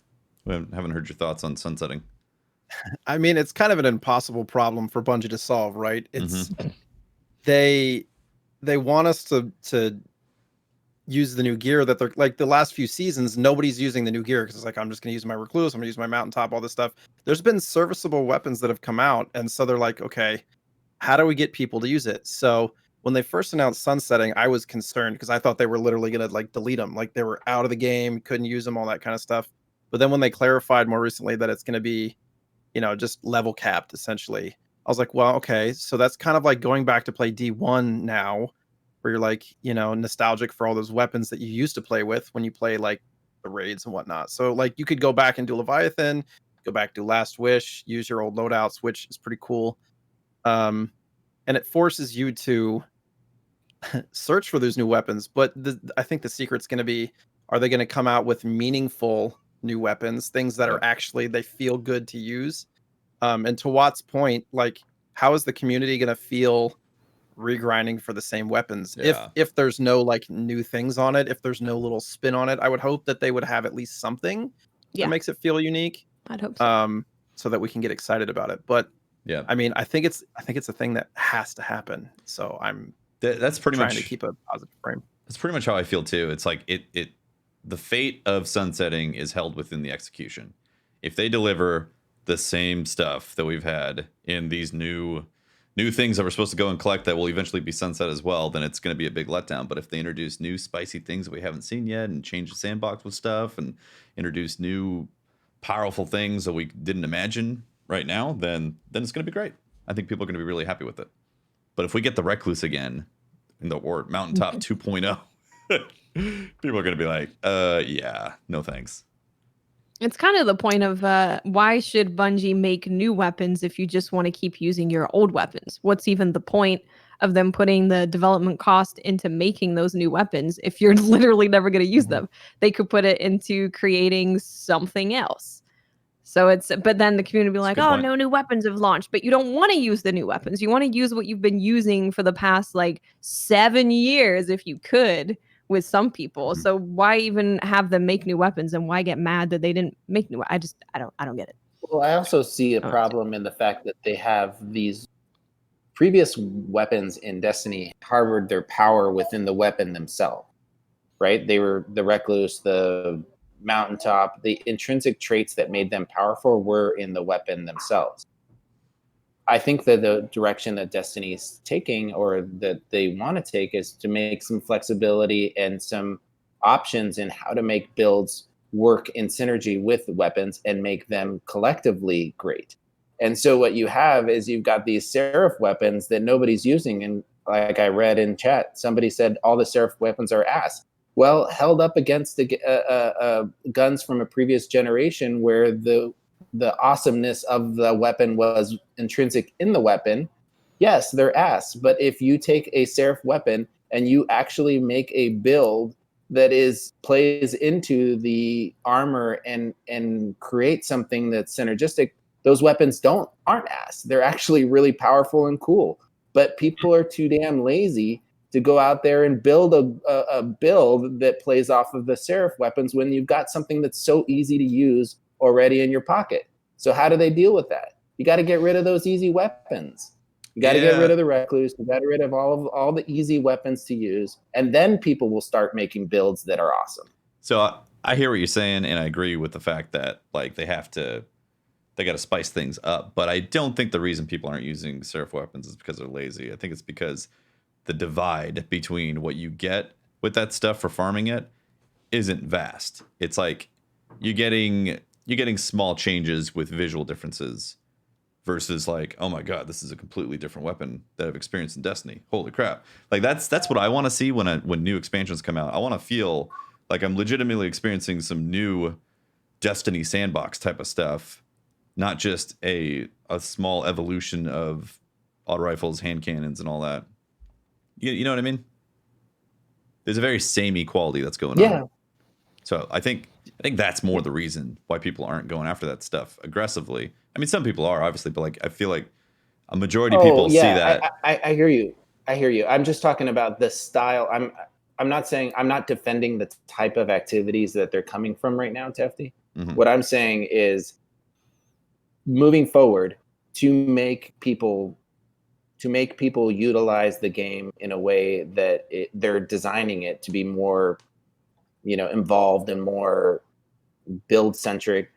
We haven't heard your thoughts on sunsetting. I mean, it's kind of an impossible problem for Bungie to solve, right? It's they want us to use the new gear that they're like, the last few seasons, nobody's using the new gear because it's like, I'm just going to use my Recluse, I'm going to use my Mountaintop, all this stuff. There's been serviceable weapons that have come out, and so they're like, okay, how do we get people to use it? So when they first announced sunsetting, I was concerned because I thought they were literally going to like delete them, like they were out of the game, couldn't use them, all that kind of stuff. But then when they clarified more recently that it's going to be, just level capped essentially, I was like, well, okay, so that's kind of like going back to play D1 now, where you're like, nostalgic for all those weapons that you used to play with when you play like the raids and whatnot. So like you could go back and do Leviathan, go back to Last Wish, use your old loadouts, which is pretty cool. And it forces you to search for those new weapons. But I think the secret's going to be, are they going to come out with meaningful new weapons, things that are actually, they feel good to use? And to Watt's point, like, how is the community going to feel regrinding for the same weapons if there's no like new things on it, if there's no little spin on it? I would hope that they would have at least something that makes it feel unique. I'd hope so. So that we can get excited about it. But I mean, I think it's a thing that has to happen. So that's pretty trying much to keep a positive frame. That's pretty much how I feel too. It's like the fate of sunsetting is held within the execution. If they deliver the same stuff that we've had in these new things that we're supposed to go and collect that will eventually be sunset as well, then it's going to be a big letdown. But if they introduce new spicy things that we haven't seen yet and change the sandbox with stuff and introduce new powerful things that we didn't imagine right now, then it's going to be great. I think people are going to be really happy with it. But if we get the Recluse again, or Mountaintop 2.0, people are going to be like, yeah, no thanks. It's kind of the point of why should Bungie make new weapons if you just want to keep using your old weapons? What's even the point of them putting the development cost into making those new weapons if you're literally never going to use them? They could put it into creating something else. So but then the community will be like, oh, no new weapons have launched, but you don't want to use the new weapons. You want to use what you've been using for the past like 7 years if you could with some people. So why even have them make new weapons, and why get mad that they didn't make new? I don't get it. Well, I also see a problem in the fact that they have these previous weapons in Destiny harbored their power within the weapon themselves, right? They were the Recluse, the Mountaintop, the intrinsic traits that made them powerful were in the weapon themselves. I think that the direction that Destiny is taking, or that they want to take, is to make some flexibility and some options in how to make builds work in synergy with weapons and make them collectively great. And so what you have is you've got these Seraph weapons that nobody's using. And like I read in chat, somebody said all the Seraph weapons are ass. Well, held up against the guns from a previous generation where the awesomeness of the weapon was intrinsic in the weapon, yes, they're ass. But if you take a Seraph weapon and you actually make a build that plays into the armor and create something that's synergistic, those weapons aren't ass. They're actually really powerful and cool. But people are too damn lazy to go out there and build a build that plays off of the Seraph weapons when you've got something that's so easy to use already in your pocket. So how do they deal with that? You got to get rid of those easy weapons. You got to get rid of the Recluse. You got to get rid of all the easy weapons to use, and then people will start making builds that are awesome. So I hear what you're saying, and I agree with the fact that like they got to spice things up. But I don't think the reason people aren't using Seraph weapons is because they're lazy. I think it's because the divide between what you get with that stuff for farming it isn't vast. It's like you're getting small changes with visual differences versus like, oh my god, this is a completely different weapon that I've experienced in Destiny. Holy crap. Like that's what I want to see when new expansions come out. I want to feel like I'm legitimately experiencing some new Destiny sandbox type of stuff, not just a small evolution of auto rifles, hand cannons, and all that. You know what I mean? There's a very samey quality that's going on. So I think that's more the reason why people aren't going after that stuff aggressively. I mean, some people are obviously, but like I feel like a majority of people see that. I hear you. I'm just talking about the style. I'm not defending the type of activities that they're coming from right now, Tefty. Mm-hmm. What I'm saying is moving forward to make people utilize the game in a way that they're designing it to be more, involved and more build centric.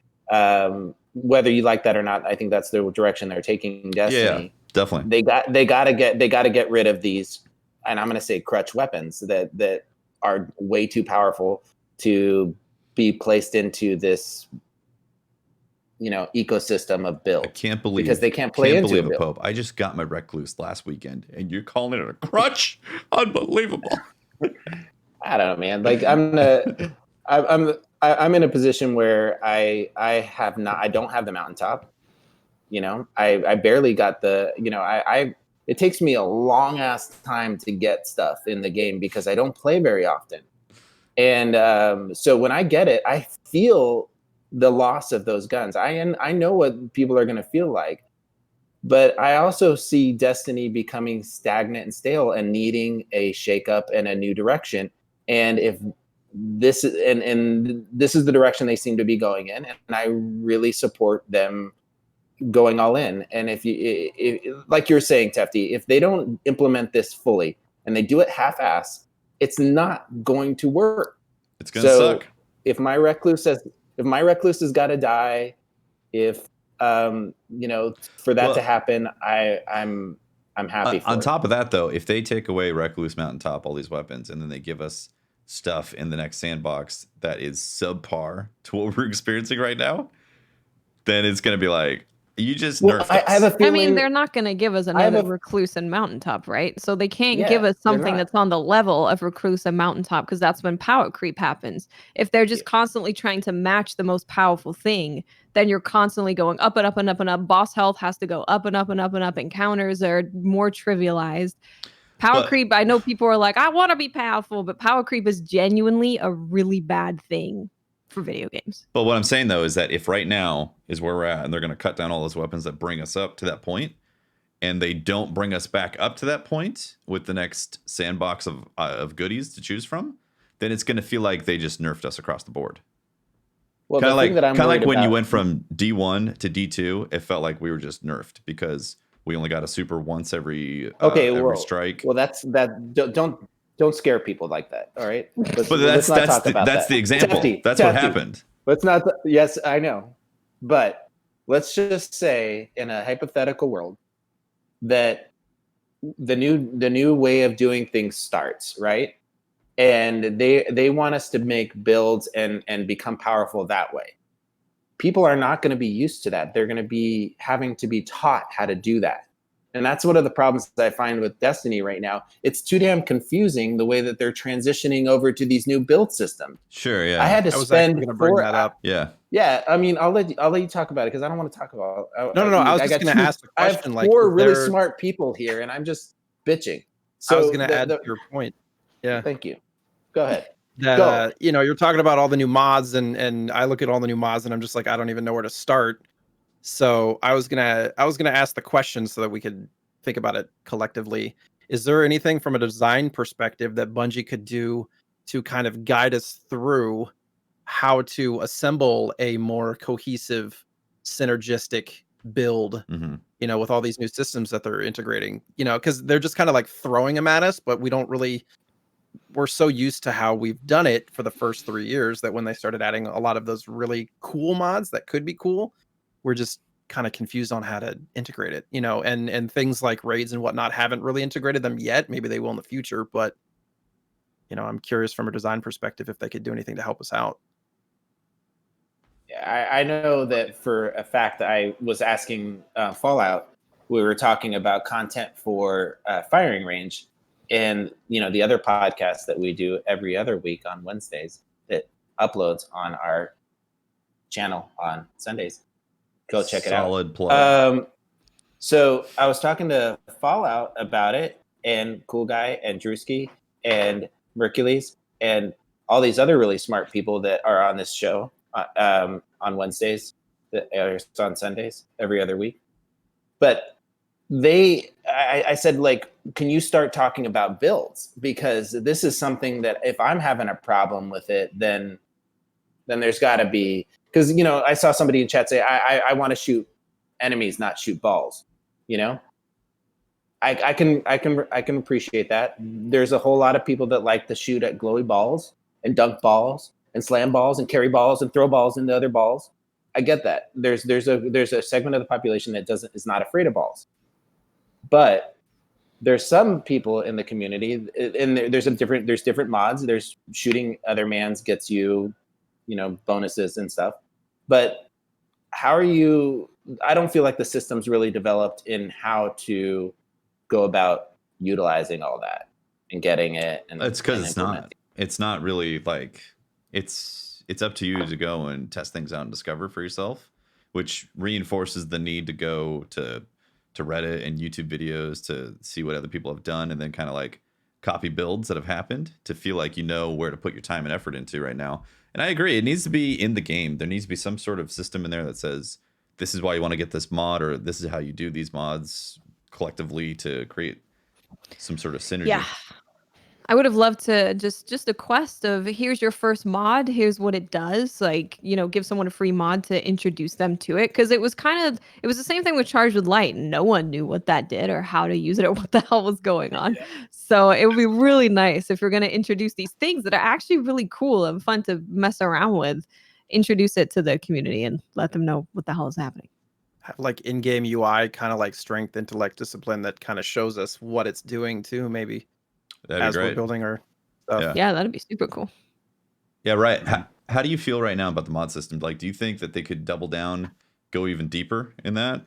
Whether you like that or not, I think that's the direction they're taking Destiny. Yeah, definitely. They gotta get rid of these, and I'm gonna say crutch weapons that are way too powerful to be placed into this ecosystem of build. I can't believe because they can't play into it. Pope. I just got my Recluse last weekend, and you're calling it a crutch? Unbelievable. I don't know, man. Like I'm in a position where I don't have the Mountaintop. I barely got the. It takes me a long ass time to get stuff in the game because I don't play very often, and so when I get it, I feel the loss of those guns. I know what people are going to feel like, but I also see Destiny becoming stagnant and stale and needing a shakeup and a new direction. And if this is and this is the direction they seem to be going in, and I really support them going all in. And if like you're saying, Tefty, if they don't implement this fully and they do it half-ass, it's not going to work. It's going to suck. If my Recluse has got to die, if for that to happen, I'm happy for on it. top of that, though, if they take away Recluse, Mountaintop, all these weapons, and then they give us stuff in the next sandbox that is subpar to what we're experiencing right now, then it's going to be like, You just Well, nerfed I have a us. feeling. I mean, they're not going to give us I have another a- Recluse and Mountaintop, right? So they can't Yeah, give us they're something not. that's on the level of Recluse and Mountaintop because that's when power creep happens. If they're just Yeah. constantly trying to match the most powerful thing, then you're constantly going up and up and up and up. Boss health has to go up and up and up and up. Encounters are more trivialized. Power But- creep, I know people are like, I want to be powerful, but power creep is genuinely a really bad thing for video games. But what I'm saying though is that if right now is where we're at, and they're going to cut down all those weapons that bring us up to that point, and they don't bring us back up to that point with the next sandbox of goodies to choose from, then it's going to feel like they just nerfed us across the board. Well, Kind of the thing that I'm worried when you about- went from D1 to D2, it felt like we were just nerfed because we only got a super once every strike. Well, don't scare people like that. All right. But that's the example. That's what happened. Let's not. Yes, I know, but let's just say in a hypothetical world that the new way of doing things starts, right? And they want us to make builds and become powerful that way. People are not going to be used to that. They're going to be having to be taught how to do that. And that's one of the problems that I find with Destiny right now. It's too damn confusing the way that they're transitioning over to these new build systems. Sure, yeah. I had to I was spend actually going to bring that up. Yeah. Yeah, I mean, I'll let you talk about it because I don't want to talk about. No. I was just going to ask the I question. have Like, four is really there- smart people here, and I'm just bitching. So I was going to add to your point. Yeah. Thank you. Go ahead. That Go. you're talking about all the new mods, and I look at all the new mods, and I'm just like, I don't even know where to start. So I was gonna ask the question so that we could think about it collectively. Is there anything from a design perspective that Bungie could do to kind of guide us through how to assemble a more cohesive, synergistic build? Mm-hmm. With all these new systems that they're integrating, because they're just kind of like throwing them at us, but we don't really. We're so used to how we've done it for the first 3 years that when they started adding a lot of those really cool mods that could be cool, we're just kind of confused on how to integrate it, and things like raids and whatnot haven't really integrated them yet. Maybe they will in the future, but I'm curious from a design perspective if they could do anything to help us out. Yeah, I know that for a fact. I was asking Fallout. We were talking about content for firing range. And, the other podcast that we do every other week on Wednesdays that uploads on our channel on Sundays. Go check it out. Solid plug. So I was talking to Fallout about it, and Cool Guy and Drewski and Mercules and all these other really smart people that are on this show on Wednesdays that airs on Sundays every other week. But I said, like, can you start talking about builds? Because this is something that if I'm having a problem with it, then there's got to be, because, I saw somebody in chat say, I want to shoot enemies, not shoot balls. I can appreciate that. There's a whole lot of people that like to shoot at glowy balls and dunk balls and slam balls and carry balls and throw balls into other balls. I get that. There's a segment of the population that is not afraid of balls. But there's some people in the community, and there's different mods. There's shooting other mans gets you, bonuses and stuff. But how are you? I don't feel like the system's really developed in how to go about utilizing all that and getting it. And It's because and it's not really like it's up to you to go and test things out and discover for yourself, which reinforces the need to go to Reddit and YouTube videos to see what other people have done and then kind of like copy builds that have happened to feel like where to put your time and effort into right now. And I agree, it needs to be in the game. There needs to be some sort of system in there that says this is why you want to get this mod, or this is how you do these mods collectively to create some sort of synergy. Yeah. I would have loved to just a quest of here's your first mod, here's what it does, like, give someone a free mod to introduce them to it, because it was the same thing with Charged with Light. No one knew what that did or how to use it or what the hell was going on. Yeah. So it would be really nice if you're going to introduce these things that are actually really cool and fun to mess around with, introduce it to the community and let them know what the hell is happening. Have like in-game UI, kind of like strength, intellect, discipline that kind of shows us what it's doing too, maybe. As we're building our stuff. Yeah, that'd be super cool. Yeah, right. How do you feel right now about the mod system? Like, do you think that they could double down, go even deeper in that,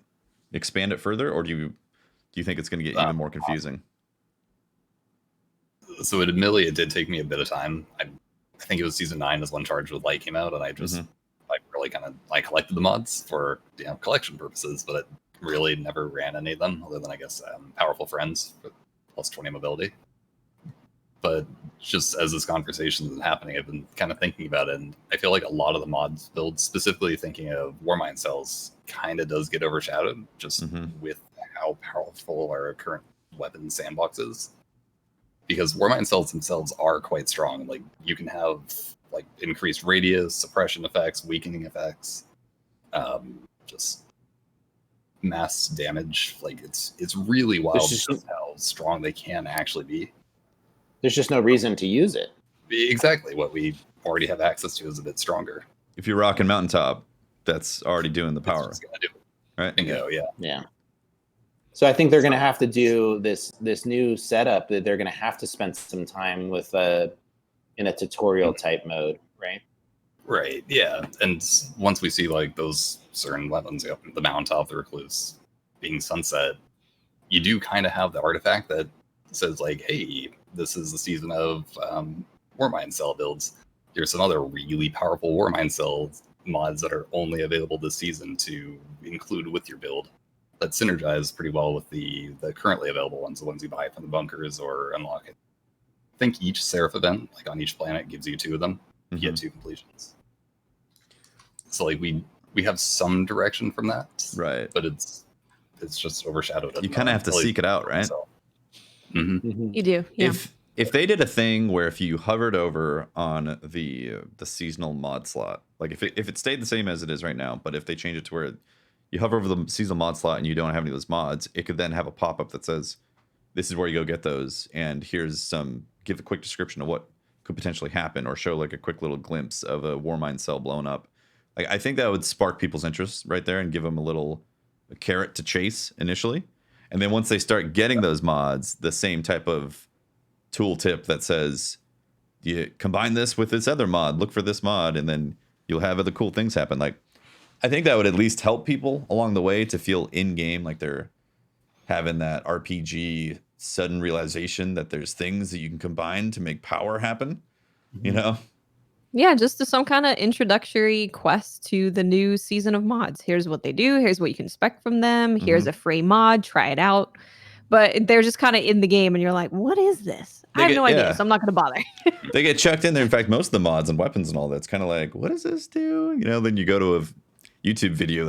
expand it further, or do you think it's going to get even more confusing? So admittedly, it did take me a bit of time. I think it was season 9 is when Charged with Light came out, and I just I collected the mods for collection purposes, but it really never ran any of them other than I guess Powerful Friends for plus 20 mobility. But just as this conversation is happening, I've been kind of thinking about it, and I feel like a lot of the mods builds, specifically thinking of Warmind cells, kind of does get overshadowed just with how powerful our current weapon sandbox is. Because Warmind cells themselves are quite strong. Like, you can have like increased radius, suppression effects, weakening effects, just mass damage. Like, it's really wild just how strong they can actually be. There's just no reason to use it. Exactly. What we already have access to is a bit stronger. If you're rocking Mountaintop, that's already doing the power. Right? Bingo, yeah. So I think they're going to have to do this new setup, that they're going to have to spend some time with in a tutorial type mode, right? Right, yeah. And once we see like those certain weapons, the Mountaintop, the Recluse, being sunset, you do kind of have the artifact that says like, hey, this is the season of Warmind cell builds. Here's some other really powerful Warmind cell mods that are only available this season to include with your build. That synergize pretty well with the currently available ones, the ones you buy from the bunkers or unlock it. I think each Seraph event, like on each planet, gives you 2 of them. You get 2 completions. So like we have some direction from that, right? But it's just overshadowed. You kind of have to seek it out, right? You do, yeah. If they did a thing where if you hovered over on the seasonal mod slot, like if it stayed the same as it is right now, but if they change it to where you hover over the seasonal mod slot and you don't have any of those mods, it could then have a pop-up that says, this is where you go get those, and give a quick description of what could potentially happen, or show like a quick little glimpse of a Warmind cell blown up. Like, I think that would spark people's interest right there and give them a carrot to chase initially. And then once they start getting those mods, the same type of tooltip that says, you combine this with this other mod, look for this mod, and then you'll have other cool things happen. Like, I think that would at least help people along the way to feel in-game like they're having that RPG sudden realization that there's things that you can combine to make power happen, you know? Yeah, just some kind of introductory quest to the new season of mods. Here's what they do. Here's what you can expect from them. Here's a free mod. Try it out. But they're just kind of in the game, and you're like, what is this? I have no idea, so I'm not going to bother. They get chucked in there. In fact, most of the mods and weapons and all that's kind of like, what does this do? You know, then you go to a YouTube video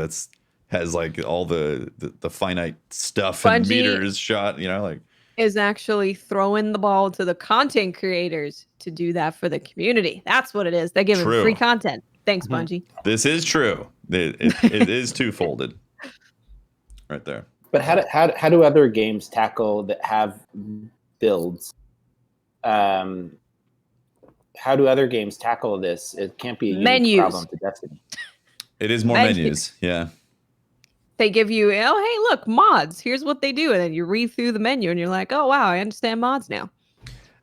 has like all the finite stuff and meters shot, you know, like, is actually throwing the ball to the content creators to do that for the community. That's what it is. They're giving free content. Thanks, Bungie. This is true. It is two-folded right there. But how do other games tackle that have builds? How do other games tackle this? It can't be a unique problem to Destiny. It is more menus. Yeah. They give you, hey, look, mods. Here's what they do. And then you read through the menu and you're like, oh, wow, I understand mods now.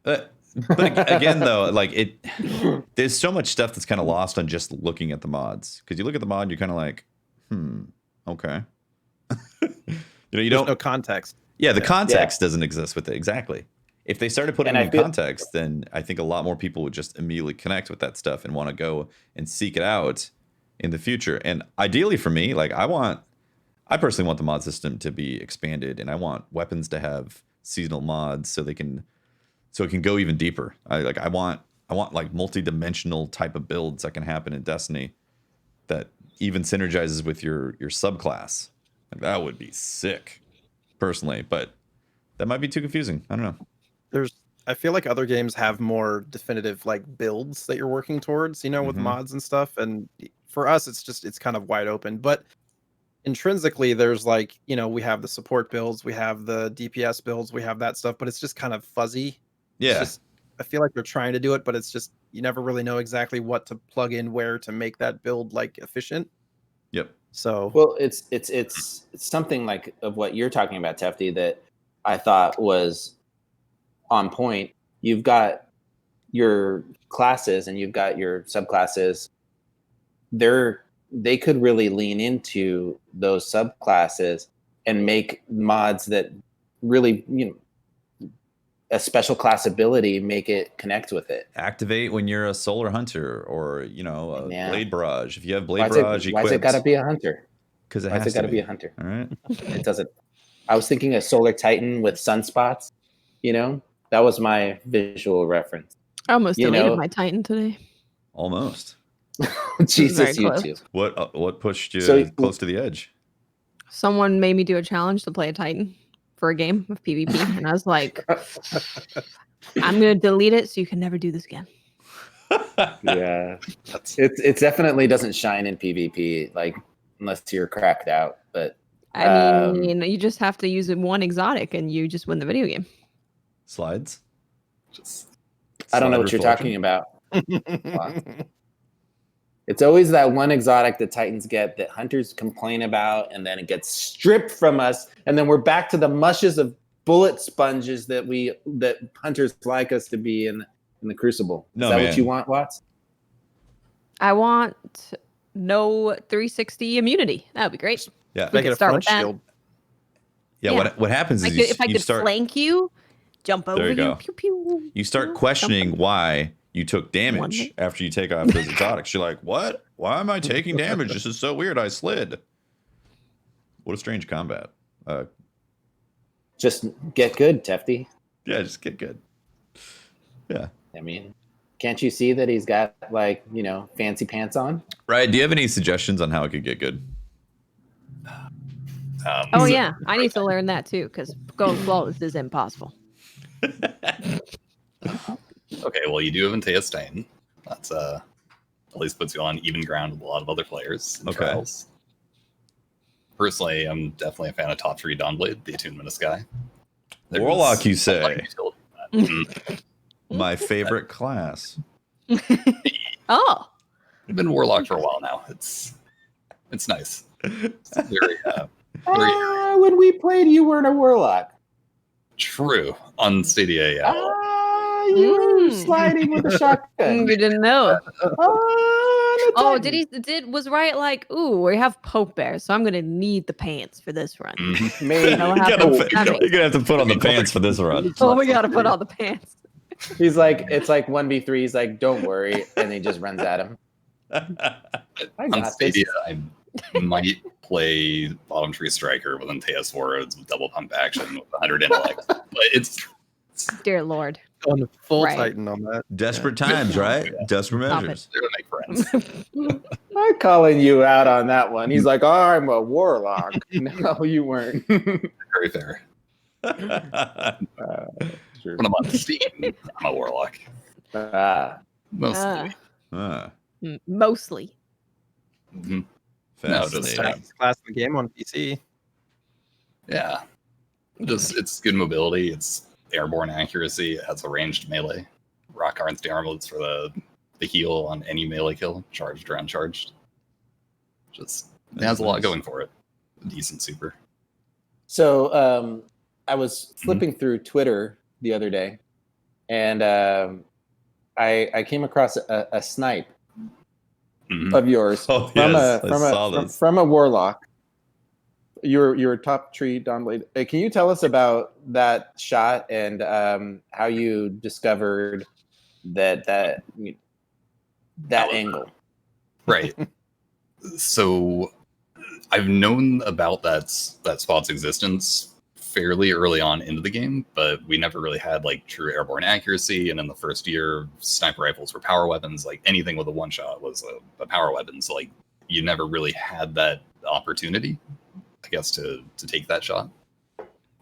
But again, though, like there's so much stuff that's kind of lost on just looking at the mods. Because you look at the mod, you're kind of like, okay. You don't no context. Yeah, the context doesn't exist with it. Exactly. If they started putting in context, then I think a lot more people would just immediately connect with that stuff and want to go and seek it out in the future. And ideally for me, like I personally want the mod system to be expanded, and I want weapons to have seasonal mods so it can go even deeper. I want like multi-dimensional type of builds that can happen in Destiny that even synergizes with your subclass. Like, that would be sick, personally, but that might be too confusing. I don't know. I feel like other games have more definitive like builds that you're working towards, you know, with mods and stuff. And for us, it's kind of wide open, but intrinsically there's like, you know, we have the support builds, we have the DPS builds, we have that stuff, but it's just kind of fuzzy. Yeah. I feel like they're trying to do it, but it's just, you never really know exactly what to plug in where to make that build like efficient. Yep. So, well, it's something like of what you're talking about, Tefty, that I thought was on point. You've got your classes and you've got your subclasses. They're they could really lean into those subclasses and make mods that really, a special class ability, make it connect with it. Activate when you're a solar hunter or, a blade barrage. If you have blade barrage Why's it got to be a hunter? Because Why's it got to be a hunter? All right. It doesn't. I was thinking a solar titan with sunspots. That was my visual reference. I almost deleted my Titan today. Almost. Jesus, you close. too. What pushed you close to the edge? Someone made me do a challenge to play a Titan for a game of PvP, and I was like, I'm gonna delete it so you can never do this again. Yeah, it definitely doesn't shine in PvP, like unless you're cracked out. But I mean, you just have to use one exotic, and you just win the video game. Slides. I don't know what you're talking about. It's always that one exotic that Titans get that hunters complain about, and then it gets stripped from us, and then we're back to the mushes of bullet sponges that hunters like us to be in the Crucible. Is that what you want, Watts? I want no 360 immunity. That would be great. Yeah, we can start with that. Shield. Yeah. What happens is if I could flank you, jump over you. Pew, pew, you start questioning why you took damage after you take off those exotics. You're like, what? Why am I taking damage? This is so weird. I slid. What a strange combat. Just get good, Tefty. Yeah, just get good. Yeah. I mean, can't you see that he's got fancy pants on? Right. Do you have any suggestions on how it could get good? Yeah. I need to learn that too, because going flawless is impossible. Okay, well, you do have Antaeus Titan. That's at least puts you on even ground with a lot of other players in trials. Personally, I'm definitely a fan of top 3 Dawnblade, the attunement of Sky. Warlock, you say? My favorite class. Oh, I've been Warlock for a while now. It's nice. It's very when we played, you weren't a Warlock. True. On Stadia, yeah. You were sliding with a shotgun. You didn't know. Oh, was Riot like, ooh, we have Pope Bear, so I'm gonna need the pants for this run. Maybe. You're gonna have to put on the pants for this run. Oh, we gotta put on the pants. He's like, it's like 1v3. He's like, don't worry, and he just runs at him. On Stadia, I might play Bottom Tree Striker with Antaeus Warroads with double pump action with 100 intellect, but it's dear Lord. Going full Titan on that. Desperate times, right? Yeah. Desperate measures. They're gonna make friends. I'm calling you out on that one. He's like, I'm a Warlock. No, you weren't. Very fair. True. When I'm on Steam, I'm a Warlock. Mostly. Mostly. Mm-hmm. No, just class of the game on PC. Yeah. It's good mobility. It's airborne accuracy. It has a ranged melee. Rock Arn's downloads for the heal on any melee kill, charged or uncharged. It has a lot going for it. A decent super. So I was flipping through Twitter the other day, and I came across a snipe of yours from a Warlock. Your top tree Dawnblade. Can you tell us about that shot and how you discovered that angle? Right. So I've known about that spot's existence fairly early on into the game, but we never really had like true airborne accuracy. And in the first year, sniper rifles were power weapons. Like anything with a one shot was a power weapon. So like you never really had that opportunity, I guess, to take that shot.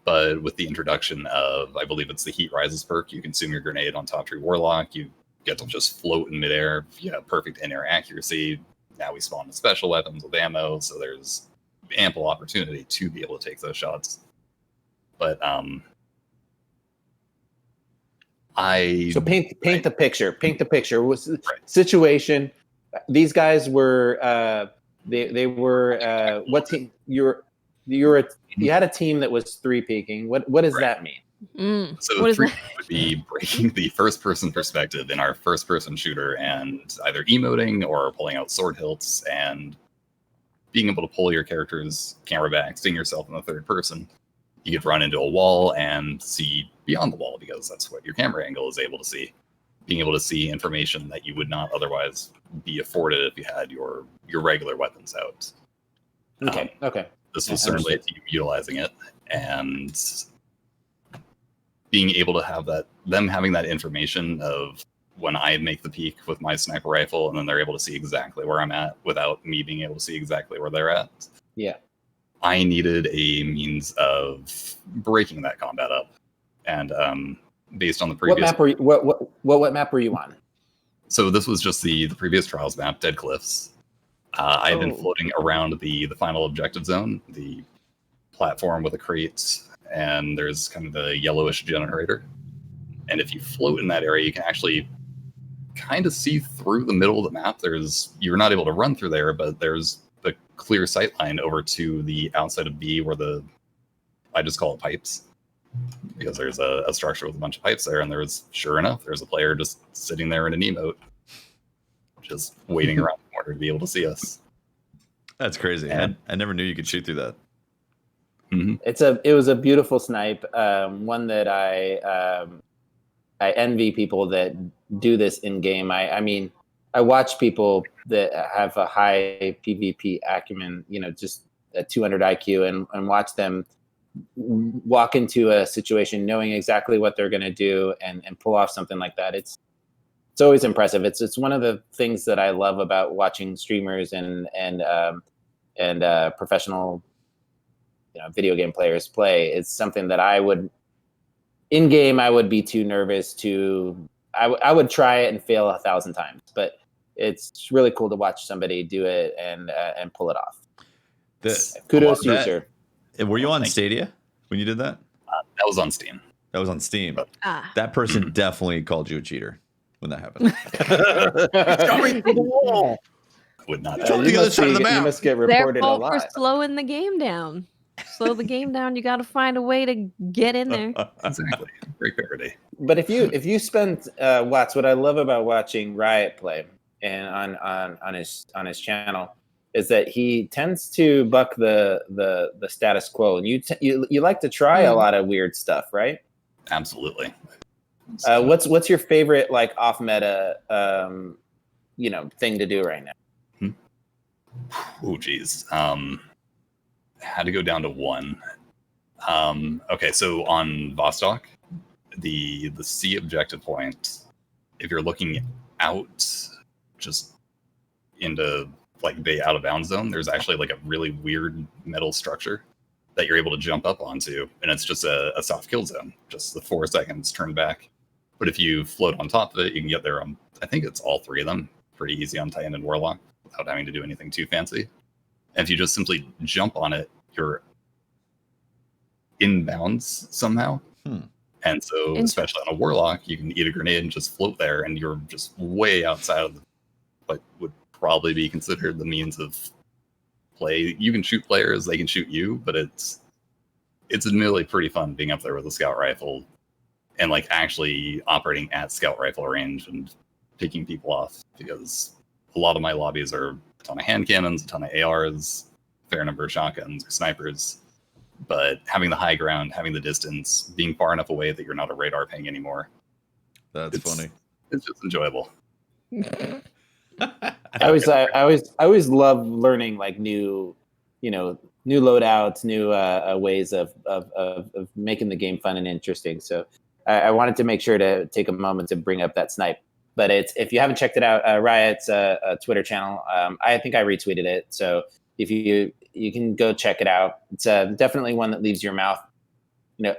But with the introduction of, I believe it's the Heat Rises perk, you consume your grenade on Top Tree Warlock, you get to just float in midair. You have perfect in-air accuracy. Now we spawn with special weapons with ammo, so there's ample opportunity to be able to take those shots. But so paint the picture. Paint the picture. Was the situation? These guys were they were what team? You had a team that was 3-peaking. What does that mean? So 3 would be breaking the first-person perspective in our first-person shooter and either emoting or pulling out sword hilts and being able to pull your character's camera back, seeing yourself in the third person, you could run into a wall and see beyond the wall because that's what your camera angle is able to see. Being able to see information that you would not otherwise be afforded if you had your regular weapons out. Okay. This was certainly a team utilizing it, and being able to have them having that information of when I make the peek with my sniper rifle, and then they're able to see exactly where I'm at without me being able to see exactly where they're at. Yeah. I needed a means of breaking that combat up, and based on the previous. What map were you, what map were you on? So this was just the previous Trials map, Dead Cliffs. I had been floating around the final objective zone, the platform with a crate, and there's kind of the yellowish generator. And if you float in that area, you can actually kind of see through the middle of the map. You're not able to run through there, but there's the clear sight line over to the outside of B where I just call it pipes. Because there's a structure with a bunch of pipes there, and sure enough, there's a player just sitting there in an emote, just waiting around the corner to be able to see us. That's crazy. And, I never knew you could shoot through that. Mm-hmm. It was a beautiful snipe, one that I envy people that do this in game. I mean, I watch people that have a high PvP acumen, just a 200 IQ, and watch them walk into a situation knowing exactly what they're going to do and pull off something like that. It's always impressive. It's one of the things that I love about watching streamers and professional video game players play. It's something that I would in game I would be too nervous to. I would try it and fail 1,000 times, but it's really cool to watch somebody do it and pull it off. Kudos to you, sir. Were you on Stadia when you did that? That was on Steam. That was on Steam. That person definitely called you a cheater when that happened. Jumping through the wall. Would not. Jump to the other side of the map. You must get Their reported a fault lot. for slowing the game down. Slow the game down. You got to find a way to get in there. Exactly. Great parody. But if you spend Watts, what I love about watching Riot play and on his channel is that he tends to buck the status quo, and you like to try a lot of weird stuff, right? Absolutely. What's your favorite like off meta thing to do right now? Oh geez. Had to go down to one. Okay, so on Vostok, the C objective point, if you're looking out just into like the out of bounds zone, there's actually like a really weird metal structure that you're able to jump up onto, and it's just a soft kill zone, just the 4 seconds turn back. But if you float on top of it, you can get there on, I think it's all 3 of them, pretty easy on Titan and Warlock without having to do anything too fancy. And if you just simply jump on it, you're inbounds somehow. And so, especially on a Warlock, you can eat a grenade and just float there, and you're just way outside of what would probably be considered the means of play. You can shoot players, they can shoot you, but it's admittedly pretty fun being up there with a scout rifle and like actually operating at scout rifle range and picking people off, because a lot of my lobbies are a ton of hand cannons, a ton of ARs, a fair number of shotguns or snipers. But having the high ground, having the distance, being far enough away that you're not a radar ping anymore. That's funny. It's just enjoyable. I always love learning like new loadouts, new ways of making the game fun and interesting. So I wanted to make sure to take a moment to bring up that snipe. But if you haven't checked it out, Riot's Twitter channel, I think I retweeted it. So if you can go check it out. It's definitely one that leaves your mouth,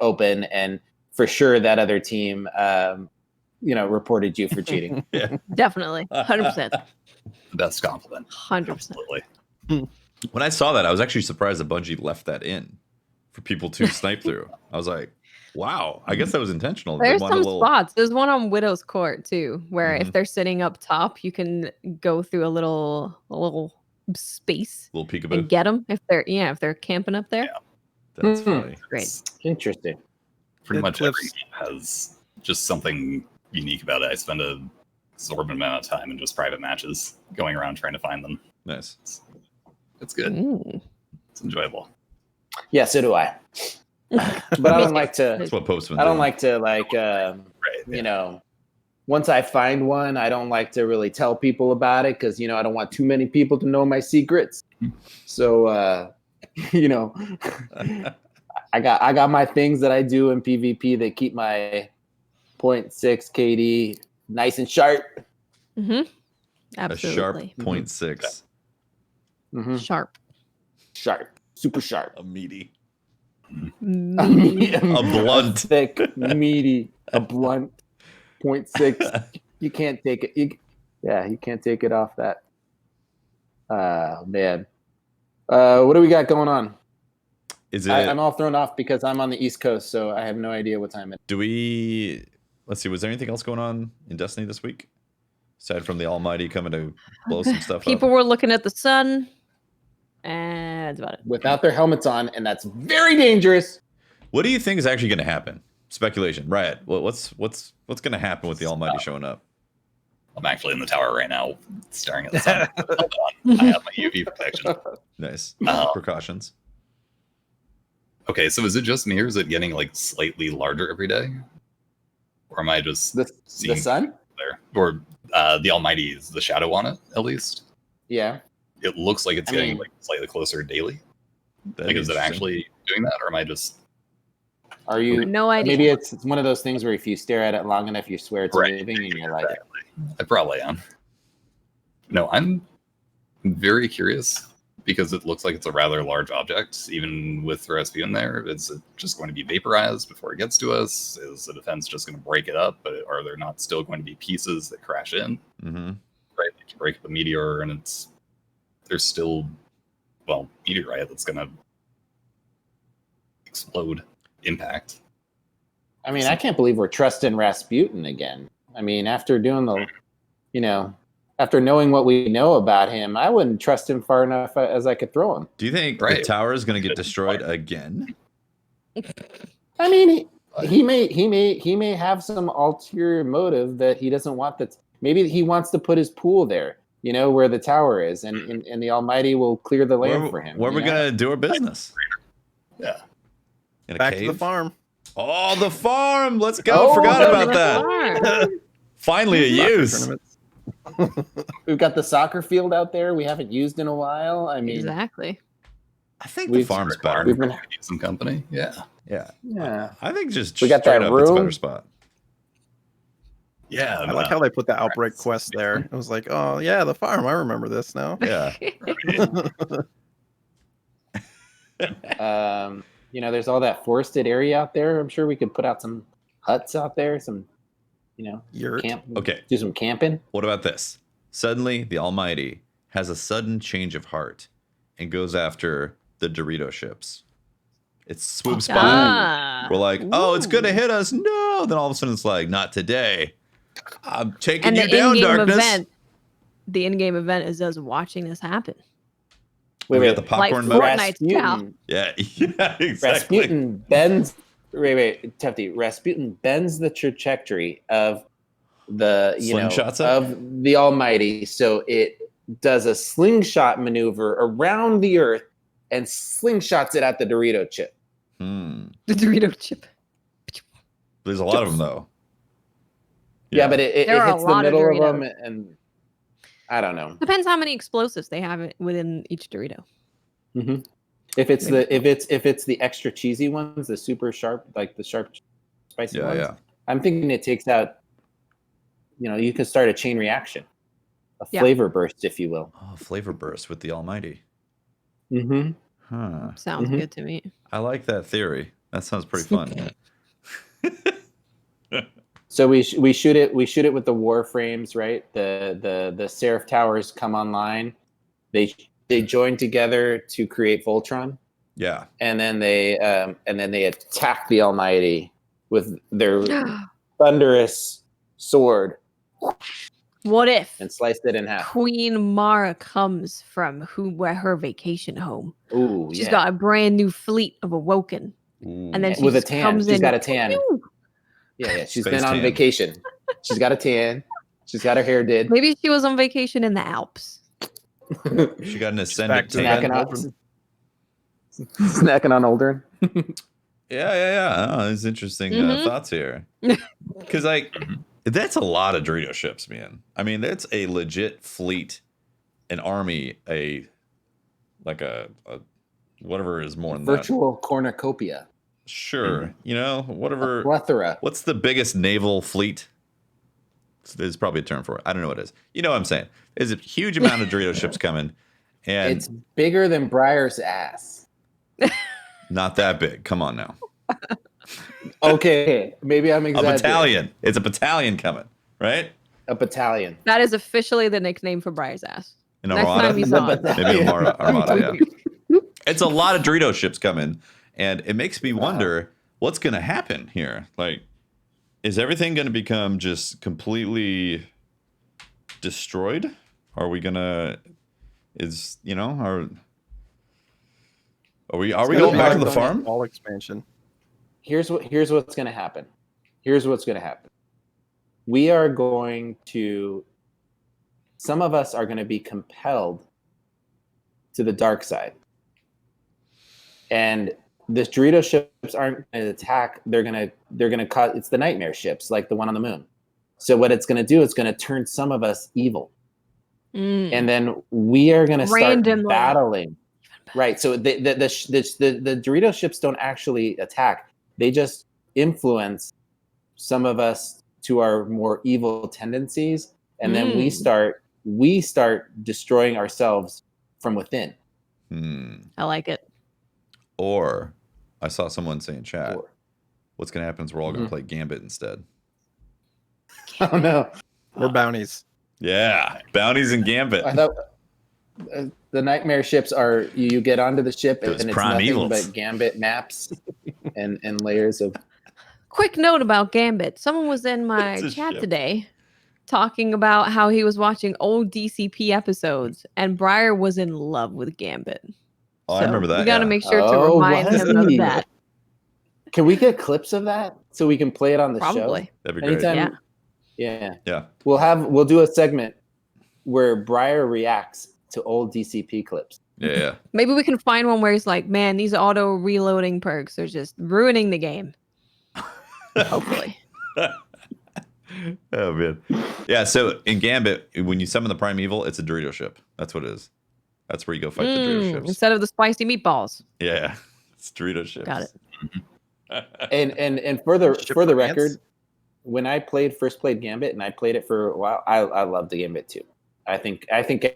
open, and for sure that other team, reported you for cheating. Yeah. Definitely. 100%. The best compliment. 100%. Absolutely. When I saw that, I was actually surprised that Bungie left that in for people to snipe through. I was like, wow, I guess that was intentional. There's some spots. There's one on Widow's Court too, where if they're sitting up top, you can go through a little space, little peekaboo, and get them if they're camping up there. Yeah. That's funny. Great. Interesting. Pretty much every game has just something unique about it. I spend an exorbitant amount of time in just private matches going around trying to find them. Nice. It's It's good. Mm. It's enjoyable. Yeah, so do I. But I don't like to. That's what Postman's I don't doing. like to you know. Once I find one, I don't like to really tell people about it because I don't want too many people to know my secrets. So I got my things that I do in PvP that keep my 0.6 KD nice and sharp. Mm-hmm. A sharp Absolutely. 0.6. Mm-hmm. Sharp. Sharp, super sharp. A meaty. Meaty. A blunt. thick, meaty, a blunt 0.6. You can't take it. You can't take it off that. Man. What do we got going on? Is it? I'm all thrown off because I'm on the East Coast, so I have no idea what time it is. Do we? Let's see. Was there anything else going on in Destiny this week, aside from the Almighty coming to blow some stuff People up? were looking at the sun, and that's about it. Without their helmets on, and that's very dangerous. What do you think is actually going to happen? Speculation, Riot. What's going to happen with the Almighty showing up? I'm actually in the tower right now, staring at the sun. I have my UV protection. Nice Oh. precautions. Okay, so is it just me, or is it getting like slightly larger every day, or am I just The seeing sun? there? Or the Almighty is the shadow on it at least? Yeah. It looks like it's I getting mean- like slightly closer daily. That'd Like, be is it interesting. actually doing that, or am I just Are you? No idea. Maybe it's one of those things where if you stare at it long enough, you swear it's Right. moving, and you're like, Exactly. I probably am. No, I'm very curious because it looks like it's a rather large object, even with Rasputin there. Is it just going to be vaporized before it gets to us? Is the defense just going to break it up? But are there not still going to be pieces that crash in? Mm-hmm. Right, like you break up a meteor, and there's still, well, meteorite that's going to explode, impact. I mean, I can't believe we're trusting Rasputin again. I mean, after doing after knowing what we know about him, I wouldn't trust him far enough as I could throw him. Do you think the Right. tower is going to get destroyed again? I mean, he may have some ulterior motive that he doesn't want. That maybe he wants to put his pool there, where the tower is, and the Almighty will clear the land for him. Where are we going to do our business? Yeah. In a Back cave? to the farm. Oh, the farm! Let's go. Oh, Forgot the about that. Finally, a Soccer use. tournaments. We've got the soccer field out there we haven't used in a while. I mean, Exactly. I think the We've- farm's better. We've been, Need some company. Yeah. Yeah, yeah. I think just We got straight that up, it's a room. better spot. Yeah. I like how they put the outbreak quest there. It was like, oh yeah, the farm. I remember this now. Yeah, There's all that forested area out there. I'm sure we could put out some huts out there, some, Yurt. camp. Okay. Do some camping. What about this? Suddenly, the Almighty has a sudden change of heart and goes after the Dorito ships. It swoops by. Ah. We're like, oh, it's Ooh. gonna hit us. No. Then all of a sudden, it's like, not today. I'm taking And you the down, in-game darkness. event, the in-game event is us watching this happen. We got the popcorn Like mode. Fortnite style. Yeah, yeah, exactly. Rasputin bends. Wait, Tufty. Rasputin bends the trajectory of the Slingshots it? of the Almighty, so it does a slingshot maneuver around the Earth and slingshots it at the Dorito chip. Hmm. The Dorito chip. There's a lot of them, though. Yeah, but it There are a hits the lot of middle of Doritos. them, and I don't know. Depends how many explosives they have within each Dorito. Mm-hmm. If it's the extra cheesy ones, the super sharp, like the sharp, spicy Yeah, ones, yeah. I'm thinking it takes out. You can start a chain reaction, a Yeah. flavor burst, if you will. Oh, flavor burst with the Almighty. Mm-hmm. Huh. Sounds Mhm. good to me. I like that theory. That sounds pretty fun. So we shoot it with the warframes, right? The Seraph towers come online. They join together to create Voltron, Yeah. and then they attack the Almighty with their thunderous sword What if and slice it in half. Queen Mara comes from her vacation home? Ooh, She's yeah. got a brand new fleet of Awoken, Ooh. and then she with a just tan. comes She's in. got a tan. Whew. Yeah. She's Space been on tan. vacation. She's got a tan. She's got her hair did. Maybe she was on vacation in the Alps. She got an Back ascendant to tank. that. Snacking on Aldrin. Yeah. Oh, there's interesting Mhm. thoughts here. Because like that's a lot of Dorito ships, man. I mean, that's a legit fleet, an army, a whatever is more than that. Virtual cornucopia. Sure, A whatever. plethora. What's the biggest naval fleet? There's probably a term for it. I don't know what it is. You know what I'm saying? There's a huge amount of Dorito ships coming, and It's bigger than Briar's ass. not that big. Come on now. Okay, maybe I'm A exaggerating. battalion. It's a battalion coming, right? A battalion. That is officially the nickname for Briar's ass. An Next armada. time he's on. Maybe Armada, yeah. It's a lot of Dorito ships coming, and it makes me wonder what's going to happen here. Like, is everything going to become just completely destroyed? Are we going to? Are we going back to the farm? All expansion. Here's what's going to happen. Here's what's going to happen. We are going to. Some of us are going to be compelled to the dark side. And the Dorito ships aren't going to attack. They're going to cause, it's the nightmare ships, like the one on the moon. So what it's going to do, it's going to turn some of us evil. And then we are going to start Randomly. battling. Right. So the Dorito ships don't actually attack. They just influence some of us to our more evil tendencies. And then we start destroying ourselves from within. I like it. Or I saw someone say in chat, Or- what's going to happen is we're all going to play Gambit instead. Oh no. Or bounties. Yeah, bounties and Gambit. I thought the nightmare ships are you get onto the ship Those and it's prime nothing evils. but Gambit maps and layers of. Quick note about Gambit. Someone was in my It's a chat ship. today talking about how he was watching old DCP episodes, and Briar was in love with Gambit. Oh, I remember that. We got to yeah. make sure to Oh, remind was him of he? that. Can we get clips of that so we can play it on the Probably. show? That'd be great. Anytime. Yeah. Yeah. Yeah. We'll do a segment where Briar reacts to old DCP clips. Yeah. Maybe we can find one where he's like, man, these auto reloading perks are just ruining the game. Hopefully. Oh man. Yeah, so in Gambit, when you summon the Primeval, it's a Dorito ship. That's what it is. That's where you go fight the Dorito ships. Instead of the spicy meatballs. Yeah. It's Dorito ships. Got it. And for the Ship for the romance? record, when I first played Gambit and I played it for a while, I loved the Gambit too. I think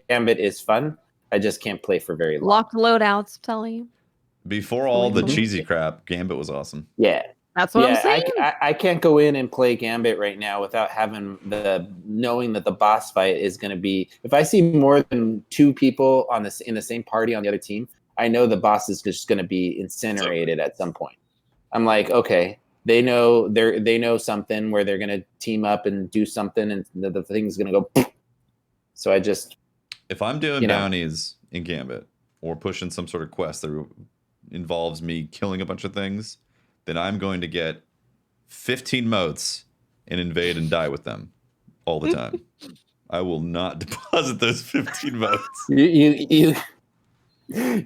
Gambit is fun. I just can't play for very long. Locked loadouts, I'm telling you. Before all the Mhm. cheesy crap, Gambit was awesome. Yeah. That's what I'm saying. I can't go in and play Gambit right now without having knowing that the boss fight is going to be. If I see more than two people in the same party on the other team, I know the boss is just going to be incinerated at some point. I'm like, okay, they know something where they're going to team up and do something, and the thing's going to go. So I just. If I'm doing You know. bounties in Gambit or pushing some sort of quest that involves me killing a bunch of things, then I'm going to get 15 motes and invade and die with them all the time. I will not deposit those 15 motes.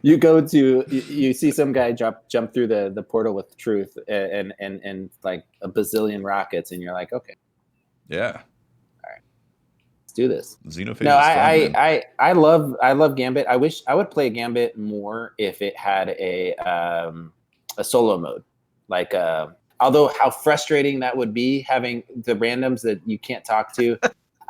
You go to you see some guy jump through the portal with truth and like a bazillion rockets, and you're like, okay, Yeah. let's do this. Xenophage No, is fun, man. I love Gambit. I wish I would play Gambit more if it had a solo mode. Like although how frustrating that would be having the randoms that you can't talk to.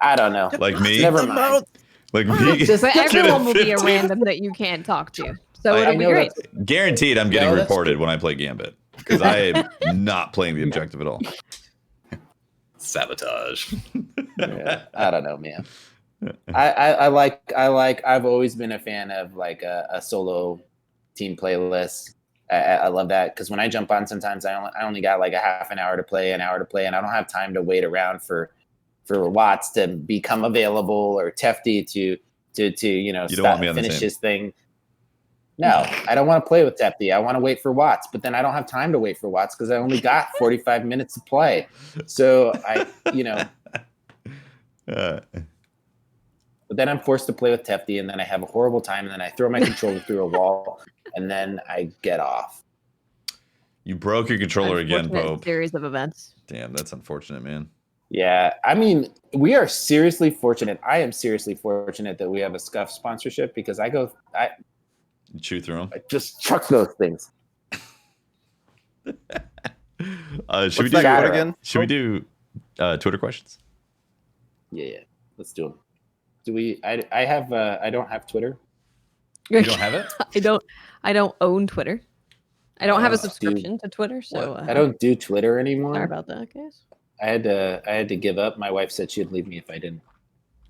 I don't know. Like me? Never mind. Like me? Just But get everyone will be a 15. random that you can't talk to. So I it'll be know great. Guaranteed I'm getting Yeah, that's reported when I play Gambit because I am not playing the objective at all. Sabotage. Yeah, I don't know, man. I've always been a fan of like a solo team playlist. I love that because when I jump on, sometimes I only got like a half an hour to play, and I don't have time to wait around for Watts to become available or Tefty to You don't want me on the finish team. his thing. No, I don't want to play with Tefty. I want to wait for Watts, but then I don't have time to wait for Watts because I only got 45 minutes to play. So but But then I'm forced to play with Tefty, and then I have a horrible time, and then I throw my controller through a wall, and then I get off. You broke your controller again, Unfortunate Pope. series of events. Damn, that's unfortunate, man. Yeah, I mean, we are seriously fortunate. I am seriously fortunate that we have a Scuf sponsorship because I You chew through them. just chuck those things. Should What's we do that code again? Should we do Twitter questions? Yeah, let's do them. Do we? I have. I don't have Twitter. You don't have it? I don't own Twitter. I don't have a Oh, dude. subscription to Twitter, so I don't do Twitter anymore. sorry about that, guys. I had to give up. My wife said she'd leave me if I didn't.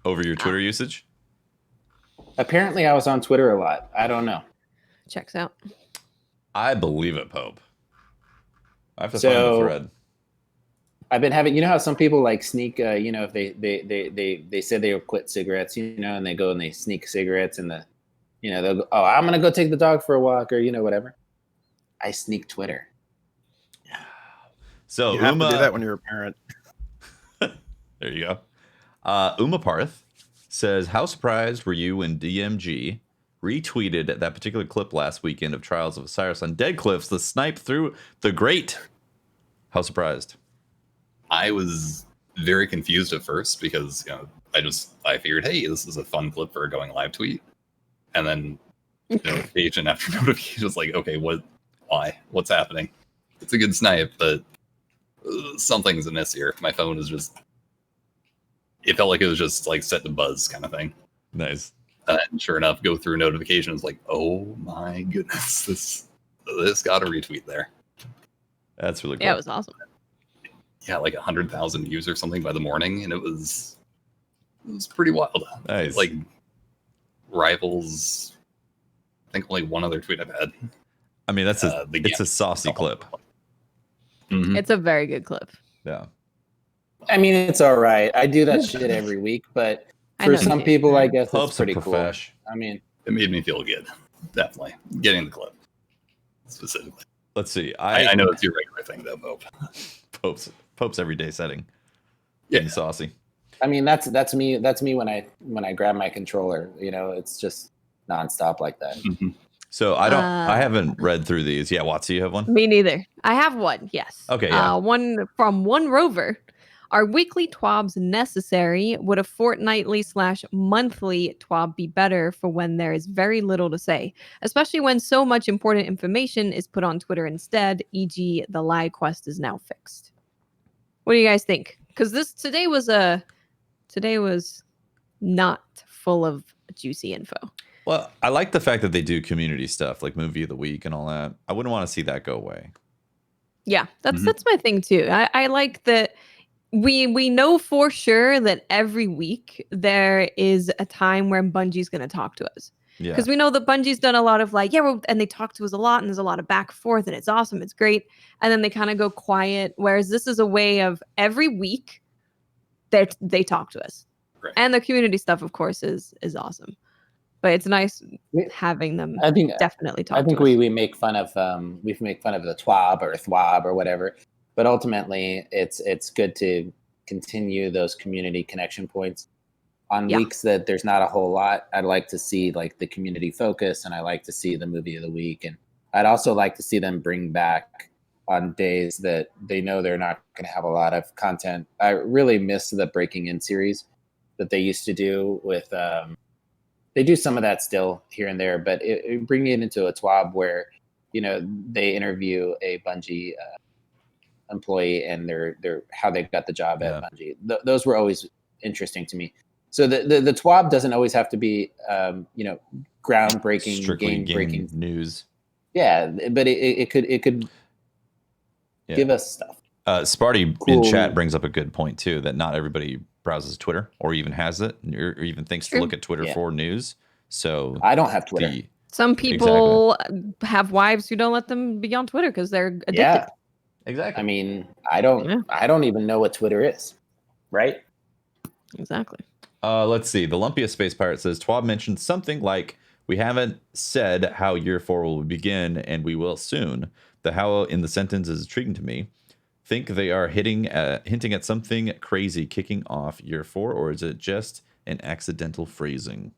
Over your Twitter usage? Apparently, I was on Twitter a lot. I don't know. Checks out. I believe it, Pope. I have to So- find the thread. I've been having. You know how some people like sneak. You know, if they said they'll quit cigarettes. You know, and they go and they sneak cigarettes in the. You know, they'll go. Oh, I'm gonna go take the dog for a walk, or whatever. I sneak Twitter. So You have Uma, to do that when you're a parent. there you go. Uma Parth says, "How surprised were you when DMG retweeted that particular clip last weekend of Trials of Osiris on Dead Cliffs, the snipe through the grate? How surprised?" I was very confused at first because I figured, hey, this is a fun clip for a going live tweet, and then notification after notification was like, okay, why, what's happening? It's a good snipe, but something's amiss here. My phone is just, it felt like it was just like set to buzz kind of thing. Nice. And sure enough, go through notifications like, oh my goodness, this got a retweet there. That's really cool. Yeah, it was awesome. Yeah, like 100,000 views or something by the morning, and it was pretty wild. Nice. Like rivals, I think only one other tweet I've had. I mean, it's a saucy clip. Mhm. It's a very good clip. Yeah. I mean, it's all right. I do that shit every week, but I for know some you do. people, I guess Pope's it's pretty a cool. profesh. I mean, It made me feel good, definitely getting the clip specifically. Let's see. I know it's your regular thing though, Pope. Pope's everyday setting. Yeah. Getting saucy. I mean that's me. That's me when I grab my controller. You know, it's just nonstop like that. Mhm. So I haven't read through these. Yeah, Watson, you have one? Me neither. I have one, yes. Okay, yeah. One from One Rover. Are weekly TWABs necessary? Would a fortnightly/monthly TWAB be better for when there is very little to say, especially when so much important information is put on Twitter instead, e.g. the lie quest is now fixed? What do you guys think? Because today was not full of juicy info. Well, I like the fact that they do community stuff like movie of the week and all that. I wouldn't want to see that go away. Yeah, that's Mhm. that's my thing too. I like that we know for sure that every week there is a time where Bungie's going to talk to us. Yeah. Because we know that Bungie's done a lot of like, and they talk to us a lot and there's a lot of back and forth and it's awesome, it's great. And then they kind of go quiet. Whereas this is a way of every week they talk to us. Right. And the community stuff, of course, is awesome. But it's nice We- having them I think definitely talk I think to us. we make fun of the TWAB or THWAB or whatever, but ultimately it's good to continue those community connection points. On Yeah. weeks that there's not a whole lot, I'd like to see like the community focus, and I like to see the movie of the week, and I'd also like to see them bring back on days that they know they're not going to have a lot of content. I really miss the Breaking In series that they used to do with. They do some of that still here and there, but bringing it into a TWAB where they interview a Bungie employee and their how they got the job at Bungie. Those were always interesting to me. So the TWAB doesn't always have to be groundbreaking, Strictly game breaking news. Yeah, but it could give us stuff. Sparty Cool. in chat brings up a good point too, that not everybody browses Twitter or even has it or even thinks to True. look at Twitter for news. So I don't have Twitter. Some people have wives who don't let them be on Twitter because they're addicted. Yeah, exactly. I mean, I don't even know what Twitter is, right? Exactly. Let's see. The Lumpiest Space Pirate says Twab mentioned something like, "We haven't said how year 4 will begin, and we will soon." The how in the sentence is intriguing to me. Think they are hinting at something crazy kicking off year 4, or is it just and accidental phrasing.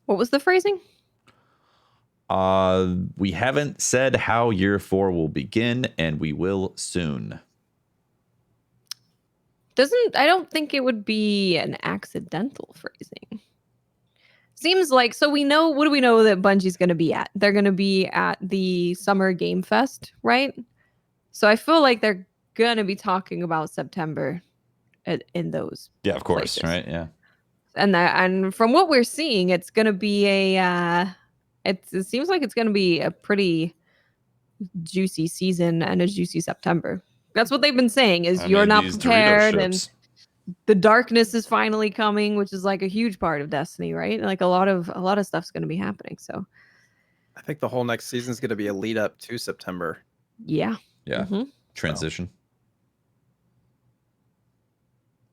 What was the phrasing? We haven't said how year 4 will begin, and we will soon. I don't think it would be an accidental phrasing. Seems like, so we know, what do we know that Bungie's going to be at? They're going to be at the Summer Game Fest, right? So I feel like they're going to be talking about September in those. Yeah, of course, places. right? Yeah. And from what we're seeing, it's going to be it seems like it's going to be a pretty juicy season and a juicy September. That's what they've been saying is you're not prepared and the darkness is finally coming, which is like a huge part of Destiny, right? Like a lot of stuff's going to be happening. So I think the whole next season is going to be a lead up to September. yeah. Transition.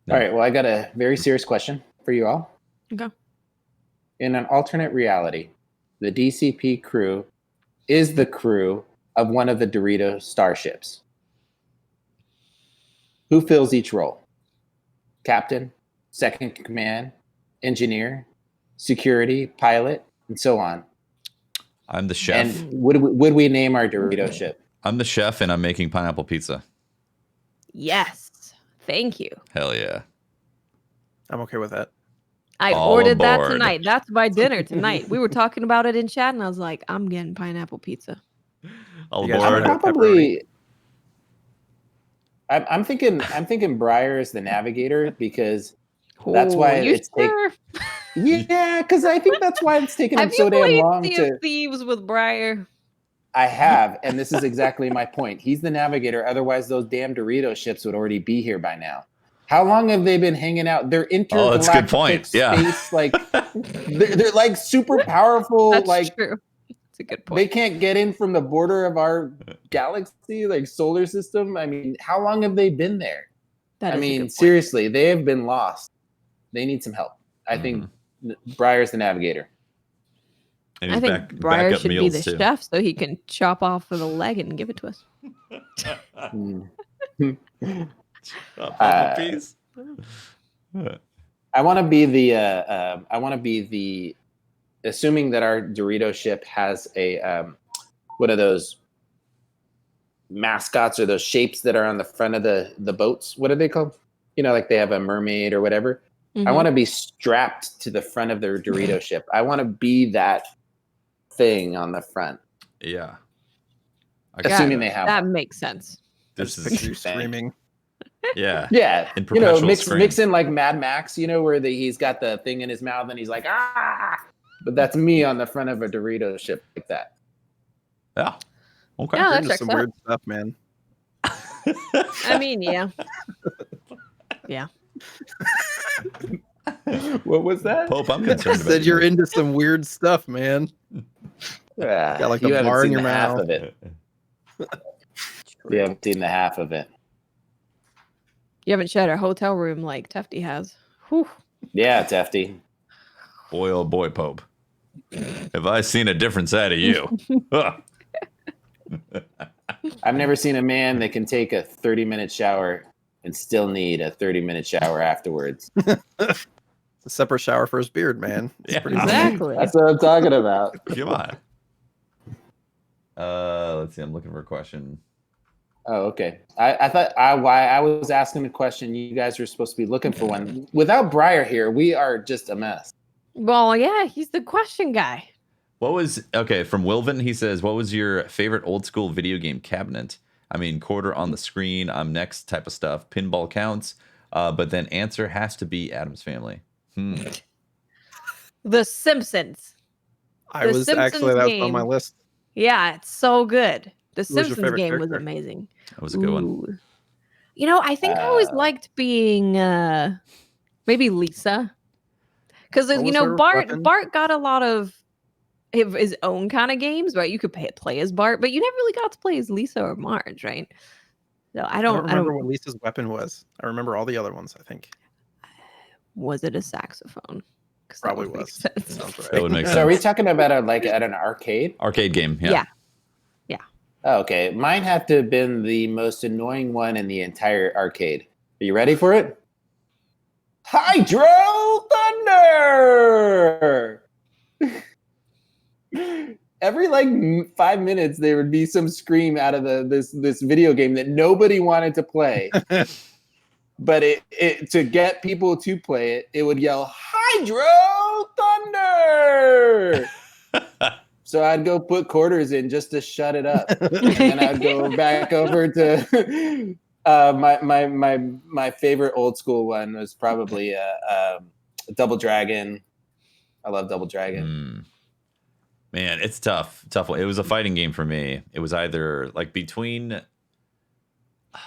All right. Well, I got a very serious question for you all. Okay. In an alternate reality, the DCP crew is the crew of one of the Dorito starships. Who fills each role? Captain, second in command, engineer, security, pilot, and so on. I'm the chef. And would we name our Dorito ship? I'm the chef, and I'm making pineapple pizza. Yes. Thank you. Hell yeah. I'm okay with that. I All ordered that aboard. tonight. That's my dinner tonight. We were talking about it in chat, and I was like, I'm getting pineapple pizza. All You guys aboard. have Probably. I'm thinking Briar is the navigator because that's why you it's sure? yeah, because I think that's why it's taken him Have so you damn played long Sea to. of Thieves with Briar? I have, and this is exactly my point. He's the navigator. Otherwise, those damn Dorito ships would already be here by now. How long have they been hanging out? They're intergalactic that's a good point. Yeah. space, like they're like super powerful. That's like true. That's a good point. they can't get in from the border of our galaxy, like solar system. I mean, how long have they been there? That I is a good mean, point. seriously, they have been lost. They need some help. I think Briar's the navigator. And I he's think Briar backup should be meals, the too. chef so he can chop off the leg and give it to us. Piece. I want to be the. Assuming that our Dorito ship has a what are those mascots or those shapes that are on the front of the boats? What are they called? You know, like they have a mermaid or whatever. I want to be strapped to the front of their Dorito ship. I want to be that thing on the front. Yeah. Assuming they have that one. makes sense. This Picture you is screaming. yeah. Yeah, In you know, perpetual mix stream. in like Mad Max, you know, where he's got the thing in his mouth and he's like, ah. But that's me on the front of a Dorito ship like that. Yeah. Okay. Yeah, You're that into checks some out. weird stuff, man. I mean, yeah. Yeah. What was that? Pope, I'm I concerned about said you're you. into some weird stuff, man. Yeah, Got like you a haven't bar in seen your the half mouth. of it. You haven't seen the half of it. You haven't shared a hotel room like Tefty has. Whew. Yeah, it's hefty. Boy, oh boy, Pope. Have I seen a different side of you? Huh. I've never seen a man that can take a 30-minute shower and still need a 30-minute shower afterwards. It's a separate shower for his beard, man. It's Yeah. pretty Exactly. That's what I'm talking about. Come on. Let's see. I'm looking for a question. Oh, okay. I thought why I was asking a question. You guys were supposed to be looking for one. Without Briar here, we are just a mess. Well, yeah, he's the question guy. What was from Wilvin? He says, "What was your favorite old school video game cabinet?" I mean, quarter on the screen, I'm next type of stuff. Pinball counts, but then answer has to be Addams Family. The Simpsons. I The was Simpsons actually that was on my game. list. Yeah, it's so good. The Who was your Simpsons favorite game was character? amazing. That was a good one. Ooh. You know, I think I always liked being maybe Lisa. Because What you was know, her Bart weapon? got a lot of his own kind of games, right? You could play as Bart, but you never really got to play as Lisa or Marge, right? So I I don't don't remember what Lisa's weapon was. I remember all the other ones, I think. Was it a saxophone? 'Cause that Probably would make was. sense. Sounds right. That would make So are we sense. talking about at an arcade? Arcade game. Yeah. Yeah. Oh, okay. Mine have to have been the most annoying one in the entire arcade. Are you ready for it? Hydro Thunder. Every like 5 minutes, there would be some scream out of this video game that nobody wanted to play. But it to get people to play it, it would yell Hydro Thunder. So I'd go put quarters in just to shut it up, and then I'd go back over to my favorite old school one was probably Double Dragon. I love Double Dragon. Man, it's tough. One. It was a fighting game for me. It was either like between, I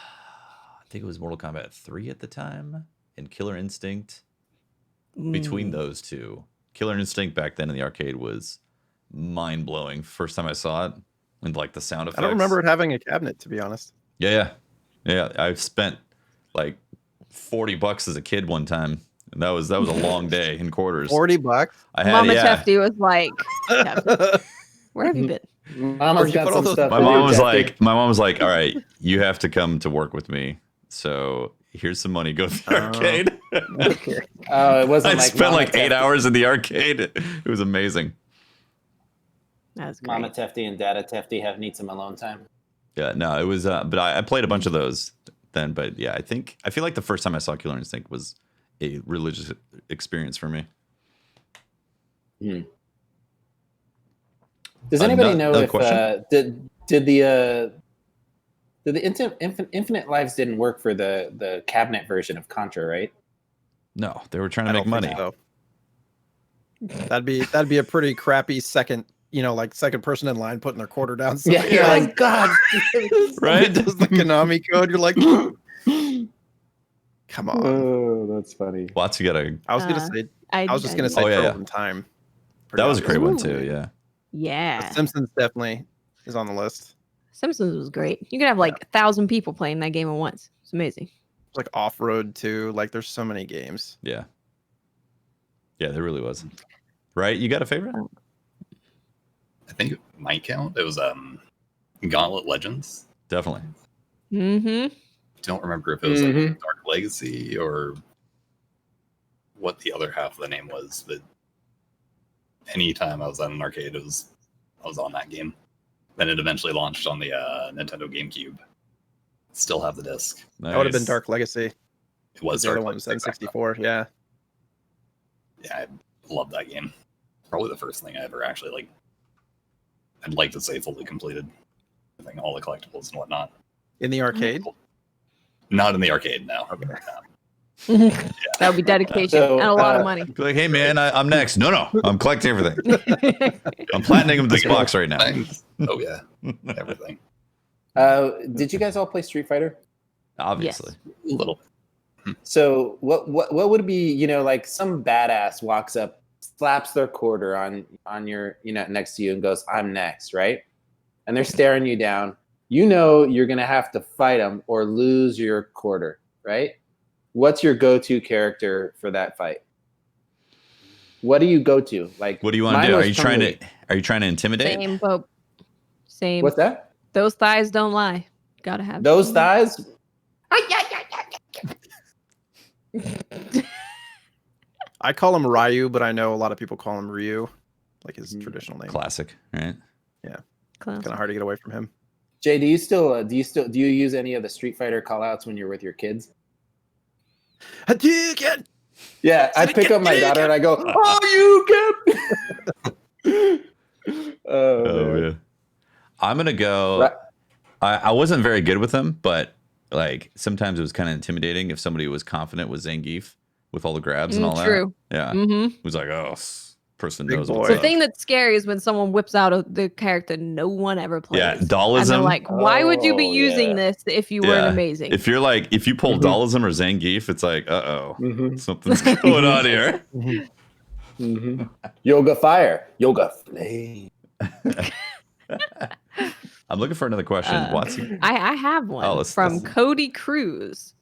think it was Mortal Kombat 3 at the time and Killer Instinct. Between those two, Killer Instinct back then in the arcade was mind blowing. First time I saw it, and like the sound effects. I don't remember it having a cabinet, to be honest. Yeah. I spent like $40 as a kid one time. And that was a long day in quarters. $40. I had Mama Tefty was like, "Where have you been?" Mama's got some stuff. My mom was like, "All right, you have to come to work with me. So here's some money. Go to the arcade." Oh, it wasn't. I spent like 8 hours in the arcade. It was amazing. That's great. Mama Tefty and Dada Tefty need some alone time. Yeah, no, it was. But I played a bunch of those then. But yeah, I feel like the first time I saw Killer Instinct was a religious experience for me. Does anybody know if did the Infinite Lives didn't work for the cabinet version of Contra, right? No, they were trying to make money. So. That'd be a pretty crappy second person in line putting their quarter down. So You're like, God, right? Does the Konami code? You're like, come on. Oh, that's funny. Watts, you gotta. I was just gonna say Trouble in Time. That was a great one too. Yeah. Yeah. The Simpsons definitely is on the list. Simpsons was great. You could have like 1,000 people playing that game at once. It's amazing. It's like Off Road too. Like there's so many games. Yeah. Yeah, there really was. Right? You got a favorite? I think it might count. It was Gauntlet Legends. Definitely. Don't remember if it was like Dark Legacy or what the other half of the name was, but anytime I was at an arcade, I was on that game. Then it eventually launched on the Nintendo GameCube. Still have the disc. Nice. That would have been Dark Legacy. It was the other Dark one was Legacy. N64. Yeah. Yeah, I love that game. Probably the first thing I ever actually like. I'd like to say fully completed. I think all the collectibles and whatnot. In the arcade? Not in the arcade, no. Okay. That would be dedication and a lot of money. Like, hey man, I'm next. No, I'm collecting everything. I'm platining this box right now. Oh yeah, everything. Did you guys all play Street Fighter? Obviously. A little. So what would be, like some badass walks up, slaps their quarter on your, next to you and goes, "I'm next," right? And they're staring you down. You're going to have to fight them or lose your quarter, right? What's your go-to character for that fight? What do you go to? Like, what do you want to do? Are you trying to intimidate? Same, Pope. Same. What's that? Those thighs don't lie. Gotta have those thighs. I call him Ryu, but I know a lot of people call him Ryu, like his traditional name. Classic, right? Yeah. Classic. Kind of hard to get away from him. Jay, do you use any of the Street Fighter callouts when you're with your kids? Hadouken! Yeah, I pick up my daughter and I go, "Oh, you can!" Oh man. I'm gonna go. Right. I wasn't very good with him, but like sometimes it was kind of intimidating if somebody was confident with Zangief with all the grabs and all True. that. Yeah, it was like, oh, person Big knows boy. what's The up. thing that's scary is when someone whips out the character no one ever plays. Yeah, And Dollism. they're like, why would you be Oh, using yeah. this if you weren't amazing? If you pull Dollism or Zangief, it's like, something's going on here. Yoga Fire, Yoga Flame. I'm looking for another question. I have one let's- from let's- Cody Cruz.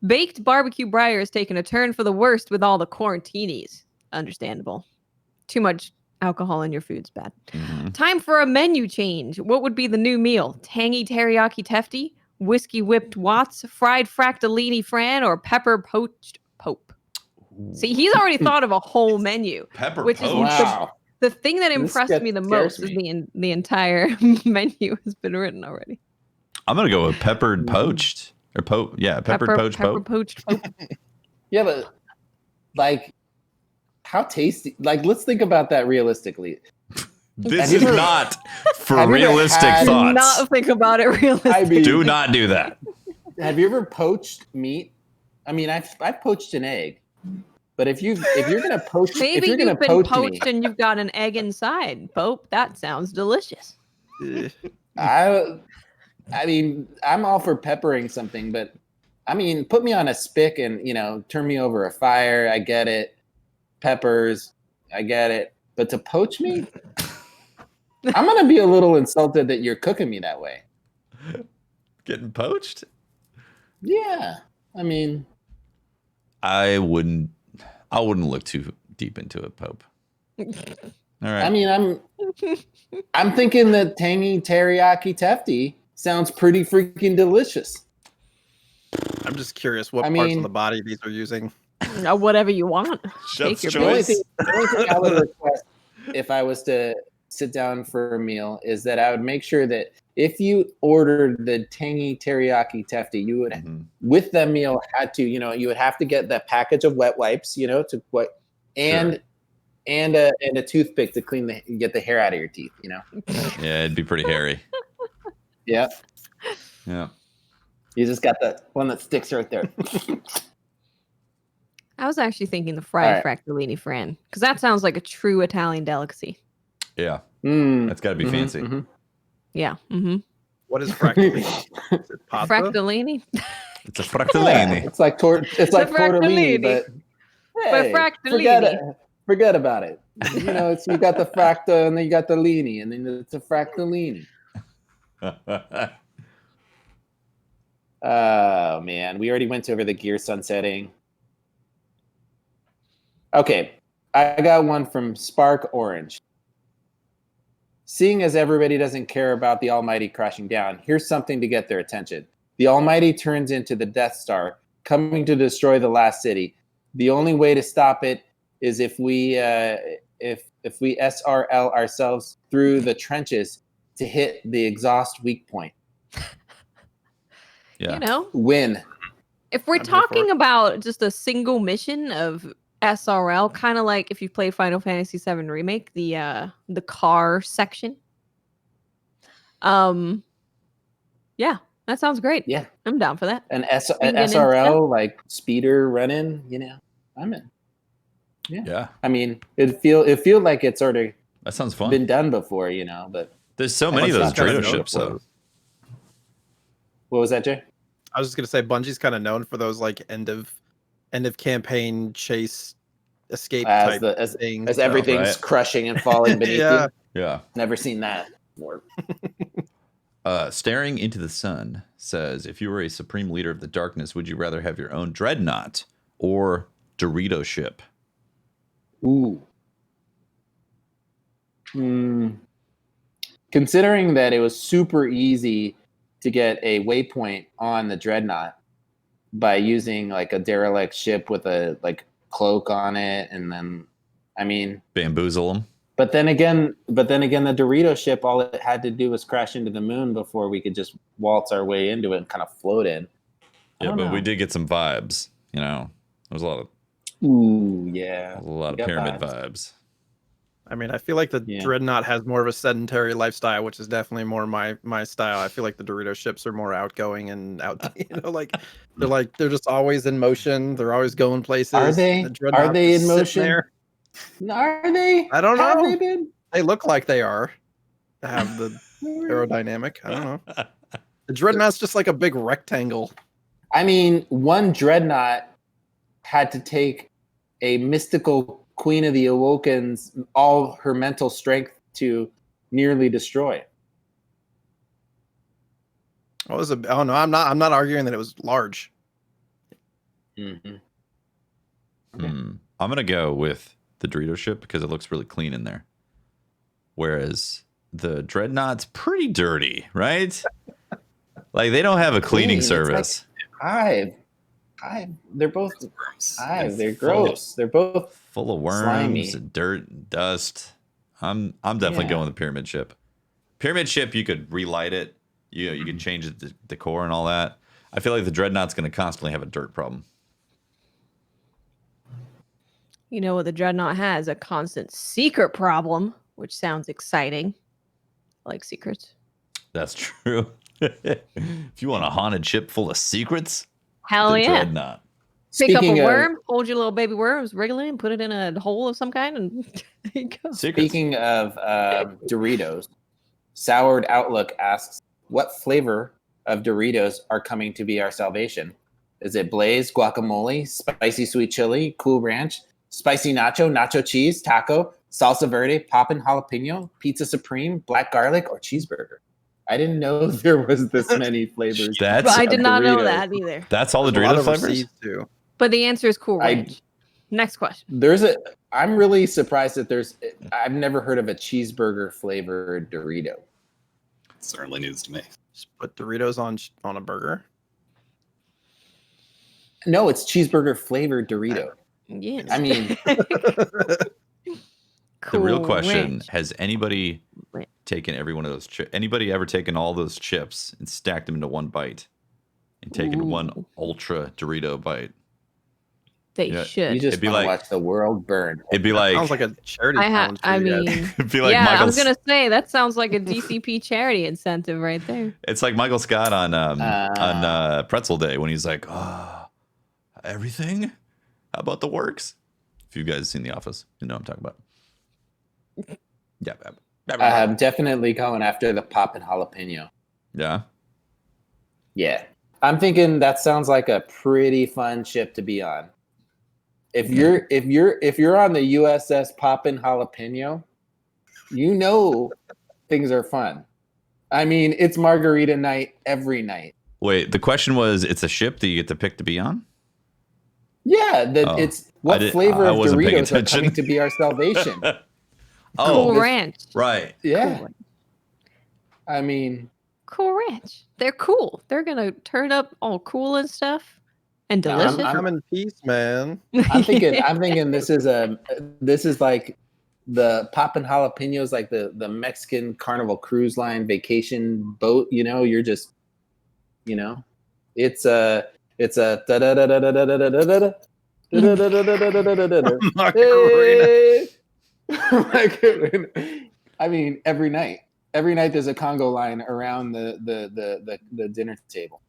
Baked barbecue Briar is taking a turn for the worst with all the quarantinis. Understandable. Too much alcohol in your food's bad. Time for a menu change. What would be the new meal? Tangy teriyaki tefty, whiskey whipped Watts, fried fractellini Fran, or pepper poached Pope? See, he's already thought of a whole menu. Pepper which is poach. Wow. The thing that This impressed me the scares most is me. the entire menu has been written already. I'm gonna go with peppered poached or peppered poached pope. poached pope. Yeah, but like, how tasty? Like, let's think about that realistically. This Have is you ever- not for have you ever realistic had- Do thoughts. not think about it realistically. I mean, Do not do that. have you ever poached meat? I mean, I've poached an egg, but if you're gonna poach, Maybe if you're gonna you've been poach poached me, and you've got an egg inside, Pope. That sounds delicious. I mean, I'm all for peppering something, but I mean, put me on a spick and turn me over a fire. I get it, peppers, I get it, but to poach me, I'm gonna be a little insulted that you're cooking me that way. Getting poached? Yeah, I mean, I wouldn't look too deep into it, Pope. All right. I mean, I'm thinking that tangy teriyaki tefty sounds pretty freaking delicious. I'm just curious what I parts mean- of the body these are using. Whatever you want. Chef's Take your The only choice. thing, the only thing I would request if I was to sit down for a meal is that I would make sure that if you ordered the tangy teriyaki tefty, you would, Mhm. with the meal, had to, you would have to get that package of wet wipes, to what, and a toothpick to get the hair out of your teeth, Yeah, it'd be pretty hairy. Yeah, Yeah. you just got the one that sticks right there. I was actually thinking the fried All fractellini, Fran, because that sounds like a true Italian delicacy. Yeah. Mm. That's got to be Mhm, fancy. mhm. Yeah. Mm-hmm. What is fractally? Is it pasta? Fractellini. It's a Yeah, fractellini. it's like it's like tortellini, fractellini. but hey, fractellini. forget about it. It's you got the fracta and then you got the lini, and then it's a fractellini. Oh man, we already went over the gear sunsetting. Okay, I got one from Spark Orange. Seeing as everybody doesn't care about the Almighty crashing down, here's something to get their attention. The Almighty turns into the Death Star, coming to destroy the last city. The only way to stop it is if we SRL ourselves through the trenches to hit the exhaust weak point. Yeah. Win. If we're I'm here for talking it. about just a single mission of SRL, kind of like if you play Final Fantasy VII Remake, the car section. Yeah, that sounds great. Yeah. I'm down for that. An Swinging and SRL like speeder running, I'm in. Yeah. I mean, it feel like it's sort of That sounds fun. been done before, but There's so many of those Bungie's kinda Dorito known ships, for though. those. what was that, Jay? I was just gonna say Bungie's kind of known for those like end of campaign chase escape As type as things. everything's right. crushing and falling beneath Yeah. you. Yeah. Never seen that before. Staring into the sun says, if you were a supreme leader of the darkness, would you rather have your own dreadnought or Dorito ship? Ooh. Considering that it was super easy to get a waypoint on the dreadnought by using like a derelict ship with a like cloak on it, and then Bamboozle them. but then again the Dorito ship, all it had to do was crash into the moon before we could just waltz our way into it and kind of float in. I Yeah, don't but know. we did get some vibes. There was a lot Ooh, yeah. of got pyramid vibes. vibes. I mean, I feel like the Yeah. Dreadnought has more of a sedentary lifestyle, which is definitely more my style. I feel like the Dorito ships are more outgoing and they're just always in motion. They're always going places. Are they? The Dreadnought Are they just in sitting motion? there. Are they? I don't Have know. they been? They look like they are. To have the aerodynamic. I don't know. The Dreadnought's just like a big rectangle. I mean, one dreadnought had to take a mystical Queen of the Awoken's all her mental strength to nearly destroy it. Oh no, I'm not arguing that it was large. Mm-hmm. I'm going to go with the Dorito ship because it looks really clean in there. Whereas the Dreadnought's pretty dirty, right? Like they don't have a cleaning Clean, it's like- service. Hive. They're both Worms. hive. They're full- gross. They're both Full of worms, slimy. and dirt, and dust. I'm definitely Yeah. going with the pyramid ship. Pyramid ship, you could relight it. You could change the decor and all that. I feel like the dreadnought's going to constantly have a dirt problem. You know what the Dreadnought has? A constant secret problem, which sounds exciting. I like secrets. That's true. If you want a haunted ship full of secrets, Hell the yeah. dreadnought. Pick up Speaking a of- worm, hold your little baby worms, wriggle it, and put it in a hole of some kind, and there you go. Secrets. Speaking of Doritos, Soured Outlook asks, what flavor of Doritos are coming to be our salvation? Is it Blaze, guacamole, spicy sweet chili, Cool Ranch, spicy nacho, nacho cheese, taco, salsa verde, poppin' jalapeno, pizza supreme, black garlic, or cheeseburger? I didn't know there was this many flavors. That's But I of did not know Doritos. that either. that's all the There's a lot Dorito of flavors. receipts, too. But the answer is Cool I- Ranch. Next question. I'm really surprised that I've never heard of a cheeseburger flavored Dorito. It's certainly news to me. Just put Doritos on a burger. No, it's cheeseburger flavored Dorito. Yes. I mean, The real Cool question: Ranch. has anybody Ranch. taken every one of those chips? Anybody ever taken all those chips and stacked them into one bite, and taken one Ooh. ultra Dorito bite? They Yeah, should. you just It'd be want to like- watch the world burn. It'd be like Sounds like a charity I challenge. for I you guys. mean, it'd be like yeah, I was Michael's. gonna say that sounds like a DCP charity incentive right there. It's like Michael Scott on Pretzel Day when he's like, "Oh, everything? How about the works?" If you guys have seen The Office, you know what I'm talking about. Yeah, Definitely going after the poppin' jalapeno. yeah. Yeah, I'm thinking that sounds like a pretty fun ship to be on. If you're on the USS Poppin' Jalapeno, you know things are fun. I mean, it's margarita night every night. Wait, the question was, it's a ship that you get to pick to be on? Yeah, Oh, it's what I flavor I of wasn't paying Doritos are attention. coming to be our salvation. Oh, Cool Ranch. right. Yeah, Cool. I mean, Cool Ranch. They're cool. They're gonna turn up all cool and stuff and I'm- delicious. Come in peace, man. I'm thinking this is like the Poppin' Jalapenos, like the Mexican Carnival Cruise Line vacation boat. You know, you're just, you know, it's a da da da da da da da da da da. Macarena. I mean, every night there's a Congo line around the dinner table.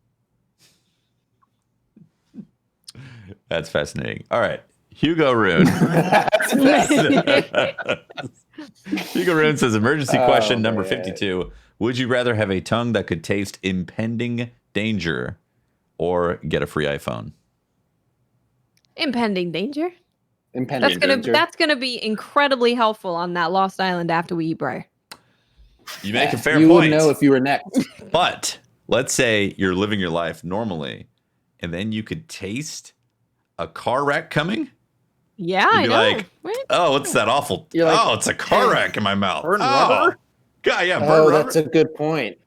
That's fascinating. All right. Hugo Rune. Hugo Rune says, emergency Oh, question number man. 52. Would you rather have a tongue that could taste impending danger or get a free iPhone? Impending danger. Impending danger. That's gonna be incredibly helpful on that Lost Island after we eat Brer. You make a fair you point. would know if you were next. But let's say you're living your life normally and then you could taste a car wreck coming. Yeah, You'd I be know. like, right? Oh, what's that awful? You're like, oh, it's a car wreck in my mouth. Burn oh, rubber? God, yeah, burn Oh, rubber. that's a good point.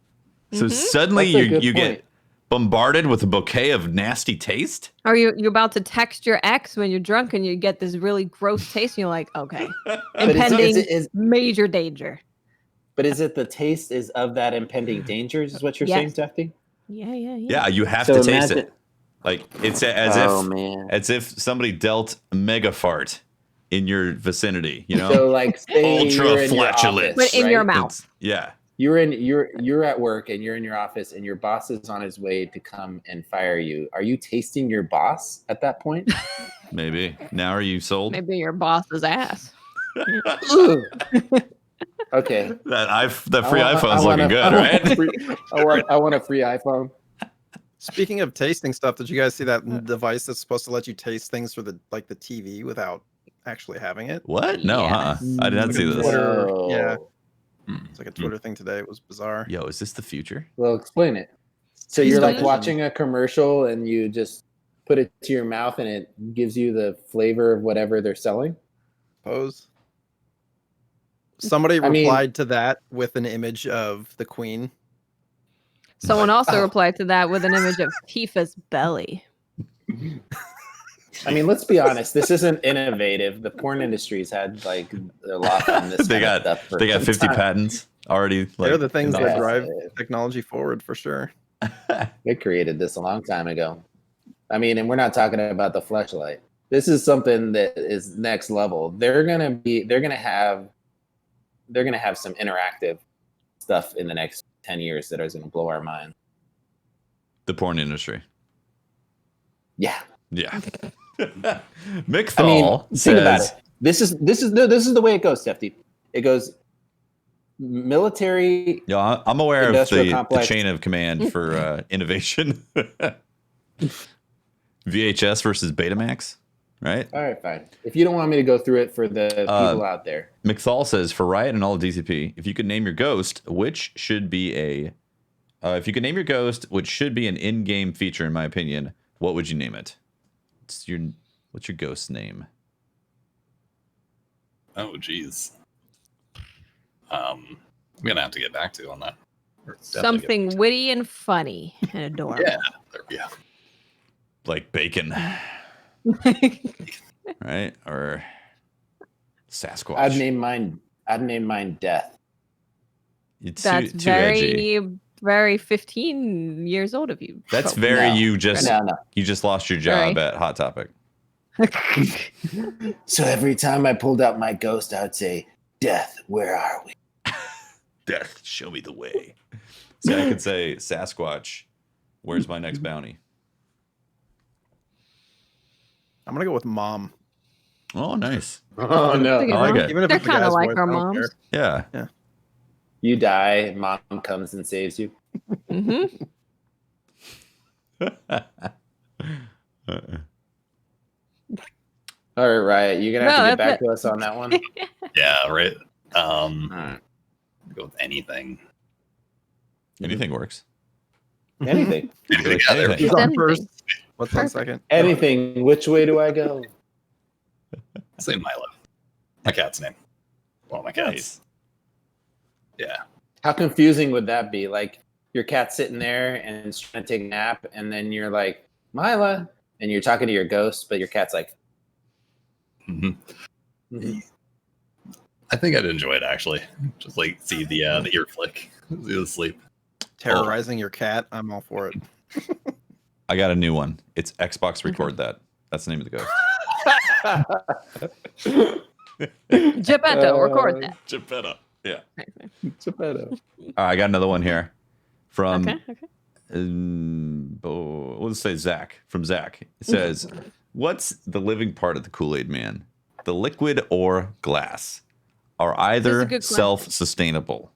So Mhm. suddenly That's a good you point. get bombarded with a bouquet of nasty taste. Or you're about to text your ex when you're drunk and you get this really gross taste and you're like, okay, But impending is major danger. it the taste is of that impending danger? Is what you're saying, Yes. Tufty? Yeah. Yeah, you have So to taste imagine- it. Like it's as Oh if man. as if somebody dealt a mega fart in your vicinity. You know, So like, say Ultra you're in your flatulent. office, But in your right? mouth. It's- yeah. You're at work and you're in your office and your boss is on his way to come and fire you. Are you tasting your boss at that point? Maybe. Now are you sold? Maybe your boss's ass. Ugh. Okay. That free I want- iPhone's I want looking a- good, I want a right? free- I want a free iPhone. Speaking of tasting stuff, did you guys see that device that's supposed to let you taste things through the TV without actually having it? What? No, Yeah. I did not Like see a this. Twitter- No. yeah. Hmm. It's like a Twitter thing today. It was bizarre. Yo, is this the future? Well, explain it. So you're like Tasting. watching a commercial and you just put it to your mouth and it gives you the flavor of whatever they're selling. Suppose. Somebody I mean- replied to that with an image of the Queen. Someone also Oh. replied to that with an image of Tifa's belly. I mean, let's be honest. This isn't innovative. The porn industry's had like a lot on this. They kind of got stuff for they got some 50 time. patents already. Like, They're the things in that Yeah. drive technology forward for sure. They created this a long time ago. I mean, and we're not talking about the fleshlight. This is something that is next level. They're gonna have some interactive stuff in the next 10 years that is gonna blow our mind. the porn industry. Yeah. Yeah. I Mickthal mean, think about says, it. This is the way it goes, Stefty. It goes military. yeah, I'm aware of Industrial the complex. chain of command for innovation. VHS versus Betamax, right? All right, fine. If you don't want me to go through it for the people out there, McThal says, for Riot and all of DCP, if you could name your ghost, which should be if you could name your ghost, which should be an in-game feature, in my opinion, what would you name it? What's your ghost's name? Oh, geez. I'm gonna have to get back to you on that. Or definitely Something witty and funny and adorable. Yeah, there we go. Like bacon, right? Or Sasquatch? I'd name mine Death. It's That's too edgy. very, very 15 years old of you. That's folks. very No. you just No. you just lost your job Sorry. at Hot Topic. So every time I pulled out my ghost, I'd say, "Death, where are we?" Death, show me the way. So I could say, Sasquatch, where's my next bounty? I'm gonna go with mom. Oh, nice. Oh no! That's a good I like one. it. Even if They're it's a kinda guy's like voice, our I don't moms. care. Yeah. You die, mom comes and saves you. hmm All right, Riot, you're gonna have No, to get that's back to us on that one. Yeah, right. All right. Go with anything. Anything works. Anything, Anything. Yeah, there we Who's go. on Anything. first? What's on Perfect. second? anything. Which way do I go? Say Milo. My cat's name. Well, my cat's. Nice. Yeah. How confusing would that be? Like your cat's sitting there and it's trying to take a nap, and then you're like, Mila, and you're talking to your ghost, but your cat's like, hmm mhm. I think I'd enjoy it actually. Just like see the ear flick, see the sleep. Terrorizing your cat. I'm all for it. I got a new one. It's Xbox Record That. That's the name of the ghost. Geppetto, record that. Geppetto. Yeah. Geppetto. I got another one here from, Okay. let's say Zach. From Zach. It says, what's the living part of the Kool-Aid Man? The liquid or glass? Are That's a either good question. self-sustainable?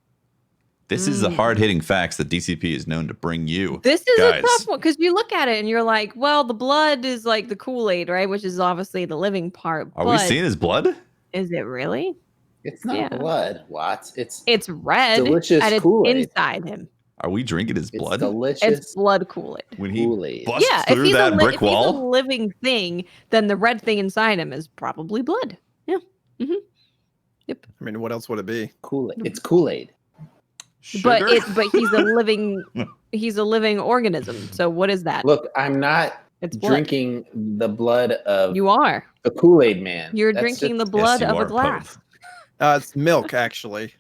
This is the hard-hitting facts that DCP is known to bring you. This is Guys. a tough one because you look at it and you're like, well, the blood is like the Kool-Aid, right? Which is obviously the living part. Are we but seeing his blood? Is it really? It's not Yeah. blood, Watts. It's It's red Delicious and it's Kool-Aid. inside him. Are we drinking his it's blood? delicious. It's blood Kool-Aid. When he Kool-Aid. busts Yeah, if through he's, that brick if he's a wall? living thing, then the red thing inside him is probably blood. Yeah. Yep. I mean, what else would it be? Kool-Aid. It's Kool-Aid. But Sugar? but he's a living organism. So what is that? Look, I'm not It's blood. drinking the blood of You are. the Kool-Aid Man. You're That's drinking the just- blood you of are, a glass. It's milk, actually.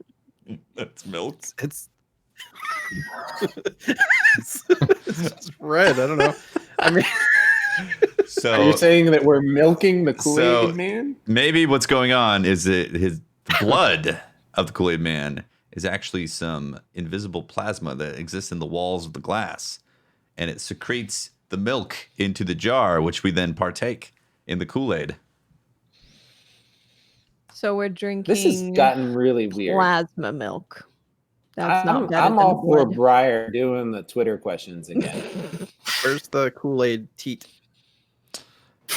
That's milk. It's it's just red. I don't know. I mean, So Are you saying that we're milking the Kool-Aid So- Man? maybe what's going on is that his blood of the Kool-Aid Man is actually some invisible plasma that exists in the walls of the glass, and it secretes the milk into the jar, which we then partake in the Kool-Aid. So we're drinking This has gotten really weird. plasma milk. That's not better I'm than all for blood. Briar doing the Twitter questions again. where's the Kool-Aid teat?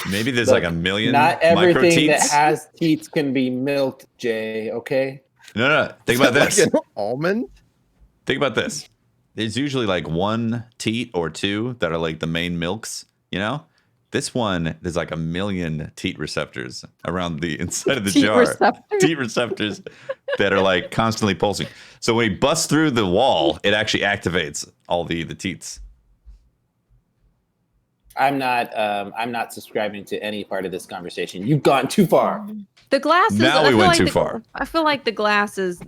Maybe there's Look, like a million Not micro everything that teats. has teats can be milked, Jay. Okay. No. Think about Like this. an almond? Think about this. There's usually like one teat or two that are like the main milks, you know? This one, there's like a million teat receptors around the inside of the Teat jar. receptors? Teat receptors that are like constantly pulsing. So when he busts through the wall, it actually activates all the teats. I'm not subscribing to any part of this conversation. You've gone too far. The glass is. Now I we feel went like too the- far. I feel like the glass is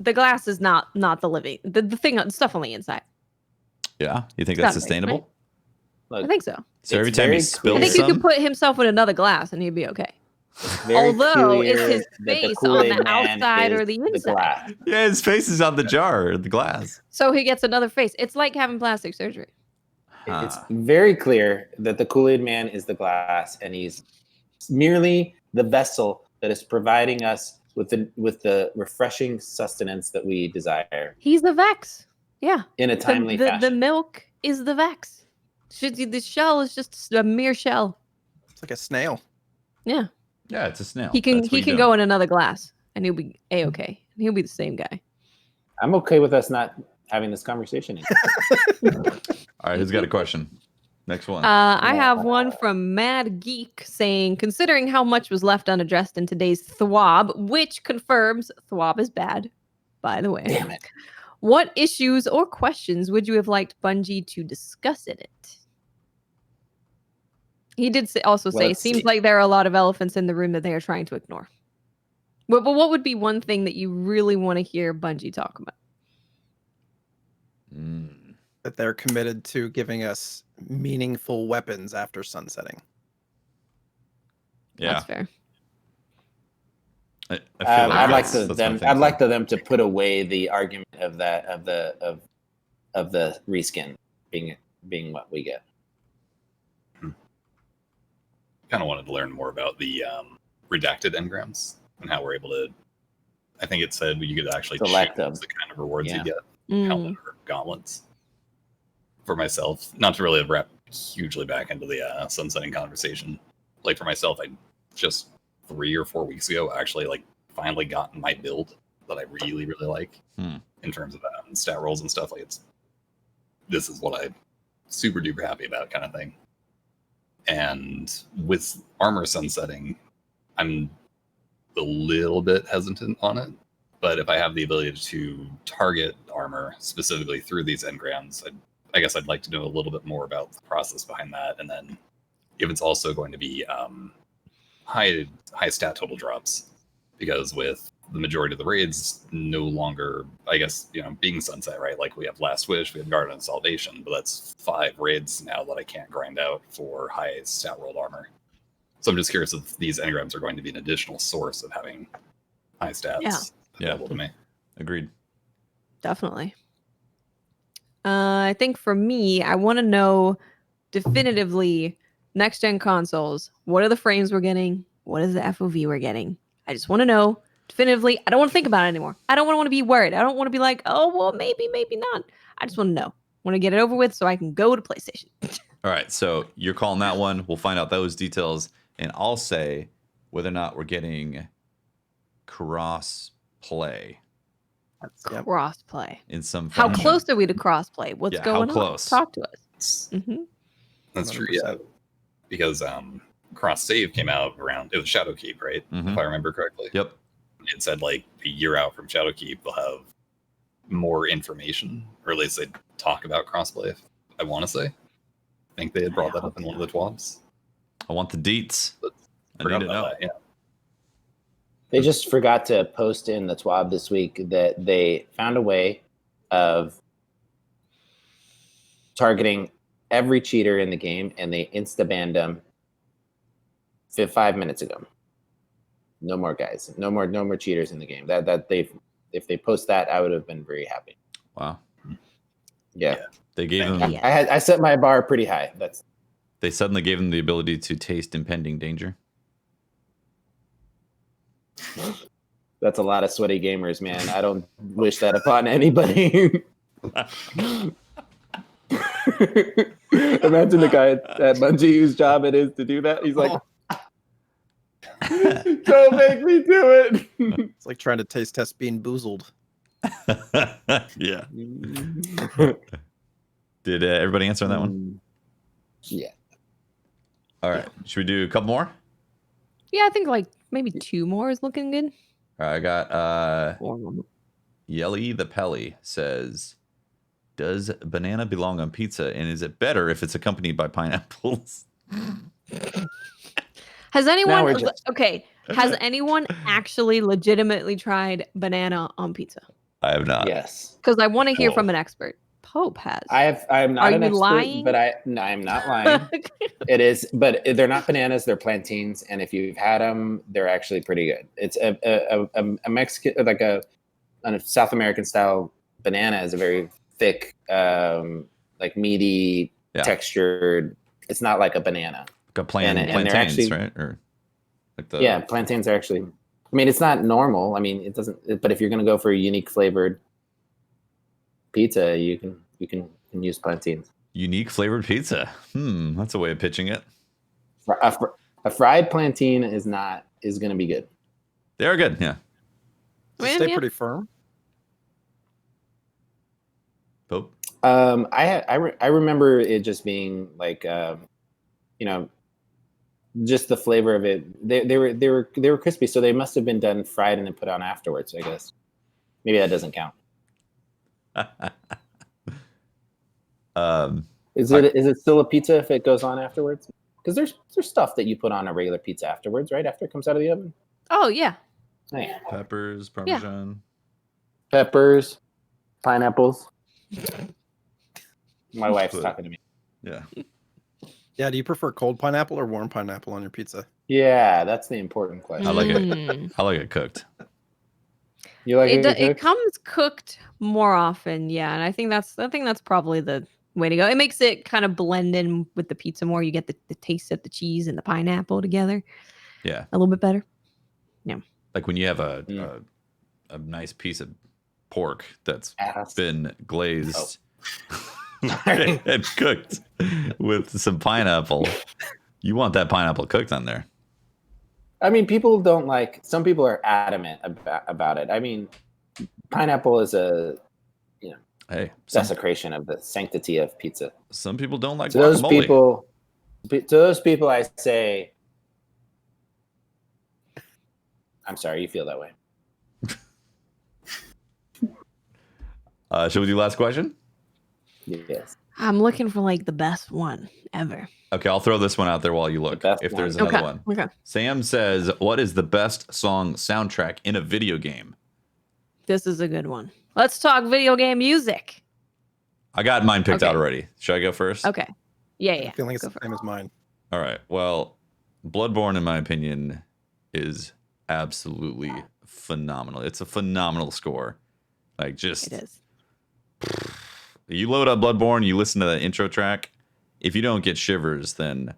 not the living. The thing, the stuff on the inside. Yeah, you think It's that's gotta be, sustainable? I Look, think so. So every It's time he very spills I think clear. you could some, put himself in another glass and he'd be okay. it's very Although it's clear his that the face on Kool-Aid the Man outside is or the inside. glass. yeah, his face is on the jar, the glass. So he gets another face. It's like having plastic surgery. It's Huh. very clear that the Kool-Aid Man is the glass, and he's merely the vessel that is providing us with the refreshing sustenance that we desire He's the Vex. Yeah. in a timely The fashion. milk is the Vex. The shell is just a mere shell. It's like a snail. Yeah. Yeah, it's a snail. He can That's what you do. go in another glass and he'll be a-okay. He'll be the same guy. I'm okay with us not having this conversation anymore. All right, who's got a question? Next one. I have one from Mad Geek saying, considering how much was left unaddressed in today's THWAB, which confirms THWAB is bad, by the way. Damn it. What issues or questions would you have liked Bungie to discuss in it? He did also say, Let's seems see. like there are a lot of elephants in the room that they are trying to ignore. But what would be one thing that you really want to hear Bungie talk about? That they're committed to giving us meaningful weapons after sunsetting. Yeah, That's fair. I feel I'd like that's my thing, I'd like too. them to put away the argument of the reskin being what we get. Kind of wanted to learn more about the redacted engrams and how we're able to. I think it said you could actually Select choose them. the kind of rewards Yeah. you get. Mm. Helmet or gauntlets. For myself, not to really wrap hugely back into the sunsetting conversation. Like for myself, I just 3 or 4 weeks ago actually like finally got my build that I really like in terms of stat rolls and stuff. Like this is what I'm super duper happy about, kind of thing. And with armor sunsetting, I'm a little bit hesitant on it. But if I have the ability to target armor specifically through these engrams, I guess I'd like to know a little bit more about the process behind that. And then if it's also going to be high stat total drops, because with the majority of the raids no longer, I guess, being sunset, right? Like we have Last Wish, we have Guard and Salvation, but that's 5 raids now that I can't grind out for high stat rolled armor. So I'm just curious if these engrams are going to be an additional source of having high stats available to me. Agreed. Definitely. I think for me, I want to know definitively next gen consoles. What are the frames we're getting? What is the FOV we're getting? I just want to know definitively. I don't want to think about it anymore. I don't want to be worried. I don't want to be like, oh, well, maybe not. I just want to know. Want to get it over with so I can go to PlayStation. All right, so you're calling that one. We'll find out those details, and I'll say whether or not we're getting cross play Yep. Cross play. in some How fashion. close are we to cross play? What's Yeah, going how close? on? Talk to us. It's- Mm-hmm. That's true, yeah. 100%. Because Cross Save came out around, it was Shadowkeep, right? Mhm. If I remember correctly. Yep. It said like a year out from Shadowkeep, they'll have more information, or at least they talk about crossplay. I want to say, I think they had brought that up in one of the TWABs. I want the deets. I Forgot need to know. about that, yeah. They just forgot to post in the TWAB this week that they found a way of targeting every cheater in the game, and they insta-banned them 5 minutes ago. No more guys. No more cheaters in the game. If they post that, I would have been very happy. Wow. Yeah. They gave them. Yeah. I set my bar pretty high. They suddenly gave them the ability to taste impending danger. That's a lot of sweaty gamers, man. I don't wish that upon anybody. Imagine the guy at Bungie whose job it is to do that. He's like, don't make me do it. It's like trying to taste test being boozled. Yeah. Did everybody answer on that one? Yeah. All right. Should we do a couple more? Yeah, I think like maybe 2 more is looking good. All right, I got Yelly the Pelly says, does banana belong on pizza, and is it better if it's accompanied by pineapples? Has anyone we're just- okay? Has anyone actually legitimately tried banana on pizza? I have not. Yes. Because I want to hear Whoa. from an expert. Pope has. I am not Are an you expert, lying? but I'm not lying. It is, but they're not bananas. They're plantains, and if you've had them, they're actually pretty good. It's a Mexican, like a South American style banana is a very thick, like meaty, Yeah. textured. It's not like a banana. Like a And they're plantains, actually- right? Or like the Yeah, plantains are actually. I mean, it's not normal. I mean, it doesn't. But if you're going to go for a unique flavored pizza, you can use plantains. unique flavored pizza. That's a way of pitching it. A fried plantain is going to be good. They are good. Yeah. Does it Man, stay yeah. pretty firm? Pope. I remember it just being like just the flavor of it. They were crispy, so they must have been done fried and then put on afterwards. I guess maybe that doesn't count. Is it still a pizza if it goes on afterwards? Because there's stuff that you put on a regular pizza afterwards, right? After it comes out of the oven. Oh yeah. Hey, Peppers, Parmesan. peppers, pineapples. My wife's talking to me. Yeah. Yeah. Do you prefer cold pineapple or warm pineapple on your pizza? Yeah, that's the important question. I like it. Mm. I like it cooked. You like it? It comes cooked more often, yeah, and I think that's probably the way to go. It makes it kind of blend in with the pizza more. You get the taste of the cheese and the pineapple together Yeah. a little bit better. Like when you have a nice piece of pork that's Ass. been glazed Sorry. and cooked with some pineapple. You want that pineapple cooked on there. I mean, people don't like. Some people are adamant about it. I mean, pineapple is a Hey, desecration of the sanctity of pizza. some people don't like To those guacamole. people, I say, I'm sorry you feel that way. Should we do last question? Yes. I'm looking for like the best one ever. Okay, I'll throw this one out there while you look. best If there's one. another Okay. one. Okay. Sam says, "What is the best song soundtrack in a video game?" This is a good one. Let's talk video game music. I got mine picked Okay. out already. Should I go first? Okay. Yeah, I yeah. have a feeling it's Go the for same it. as mine. All right. Well, Bloodborne, in my opinion, is absolutely phenomenal. It's a phenomenal score. Like, just It is. you load up Bloodborne, you listen to that intro track. If you don't get shivers, then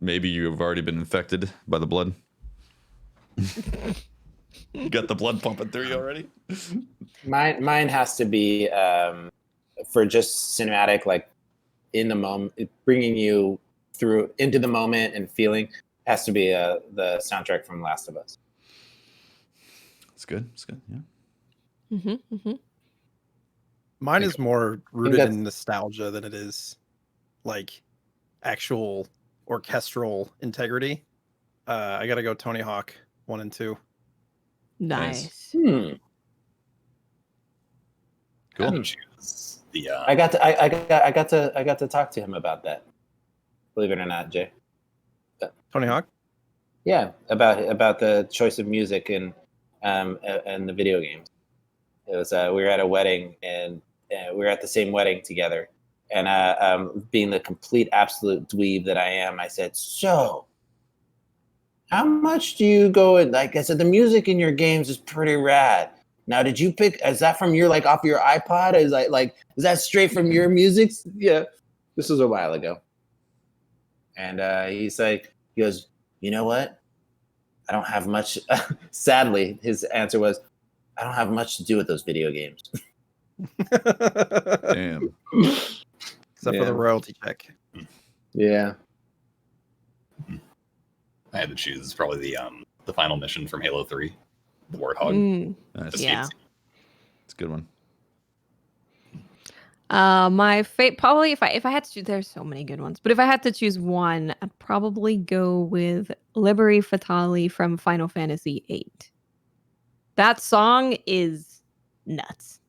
maybe you've already been infected by the blood. You got the blood pumping through you already. Mine has to be for just cinematic, like in the moment, bringing you through into the moment and feeling. Has to be the soundtrack from Last of Us. It's good. It's good. Yeah. Mm-hmm, mm-hmm. Mine is more rooted that's- in nostalgia than it is like actual orchestral integrity. I gotta go Tony Hawk 1 and 2. Nice. Cool. I would choose the I got to talk to him about that. Believe it or not, Jay. Tony Hawk? Yeah, about the choice of music and the video games. It was we were at a wedding and we were at the same wedding together. And being the complete absolute dweeb that I am, I said, "So, how much do you go and like?" I said, "The music in your games is pretty rad. Now, did you pick? Is that from your like off your iPod? Is is that straight from your music?" Yeah, this was a while ago. And he goes, "You know what? I don't have much." Sadly, his answer was, "I don't have much to do with those video games." Damn. Except for the royalty check. Yeah. I had to choose probably the final mission from Halo 3, the Warthog. Mm. Nice. Escape Yeah. scene. It's a good one. My fate probably if I had to choose, there's so many good ones, but if I had to choose one, I'd probably go with Liberi Fatali from Final Fantasy VIII. That song is nuts.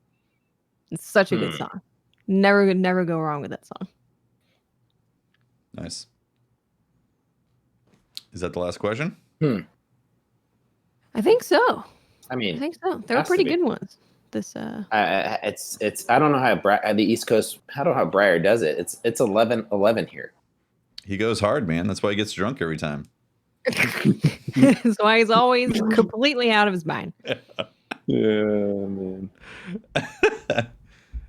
It's such a good song. Never go wrong with that song. Nice. Is that the last question? I think so. I mean, I think so. They were has to pretty be. good ones. This it's I don't know how the East Coast, I don't know how Briar does it. It's 11-11 here. He goes hard, man. That's why he gets drunk every time. That's why he's always completely out of his mind. Yeah, man.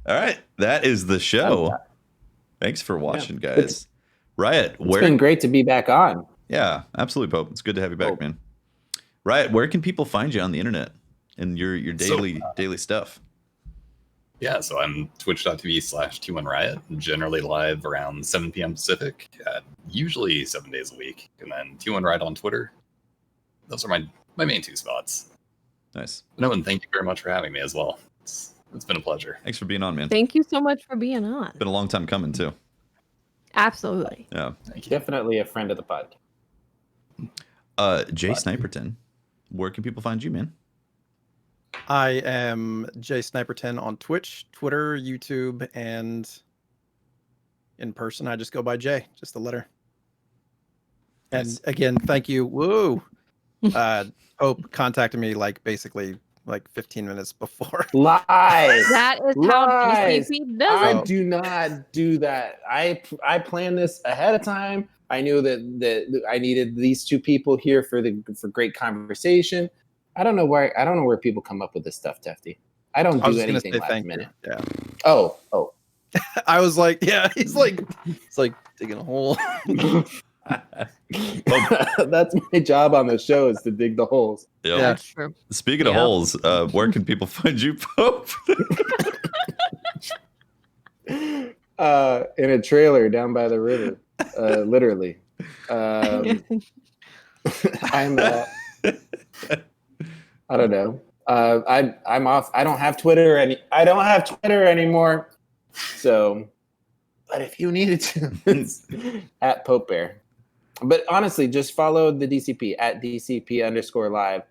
All right, that is the show. Thanks for watching, guys. It's Riot, where? been great to be back on. Yeah, absolutely, Pope. It's good to have you back, man. Riot, where can people find you on the internet and your daily stuff? Yeah, so I'm twitch.tv/T1Riot, generally live around 7 p.m. Pacific, usually 7 days a week. And then T1Riot on Twitter. Those are my main two spots. Nice. No, and thank you very much for having me as well. It's been a pleasure. Thanks for being on, man. Thank you so much for being on. Been a long time coming, too. Absolutely. Yeah. Thank you. Definitely a friend of the pod. JSniperton, where can people find you, man? I am JSniperton on Twitch, Twitter, YouTube, and in person, I just go by J, just the letter. And Nice. again, thank you. Woo! Hope contacted me basically 15 minutes before. Lies. That is how Lies. DCP does I it. do not do that. I planned this ahead of time. I knew that I needed these two people here for great conversation. I don't know where people come up with this stuff, Tefty. I don't do anything last minute. Yeah. Oh. I was like, yeah, it's like digging a hole. That's my job on the show, is to dig the holes. Yep. Yeah. That's true. Speaking of Yep. holes, where can people find you, Pope? In a trailer down by the river, literally. I'm. I don't know. I'm off. I don't have Twitter anymore. So, but if you needed to, it's at Pope Bear. But honestly, just follow the DCP at DCP_live.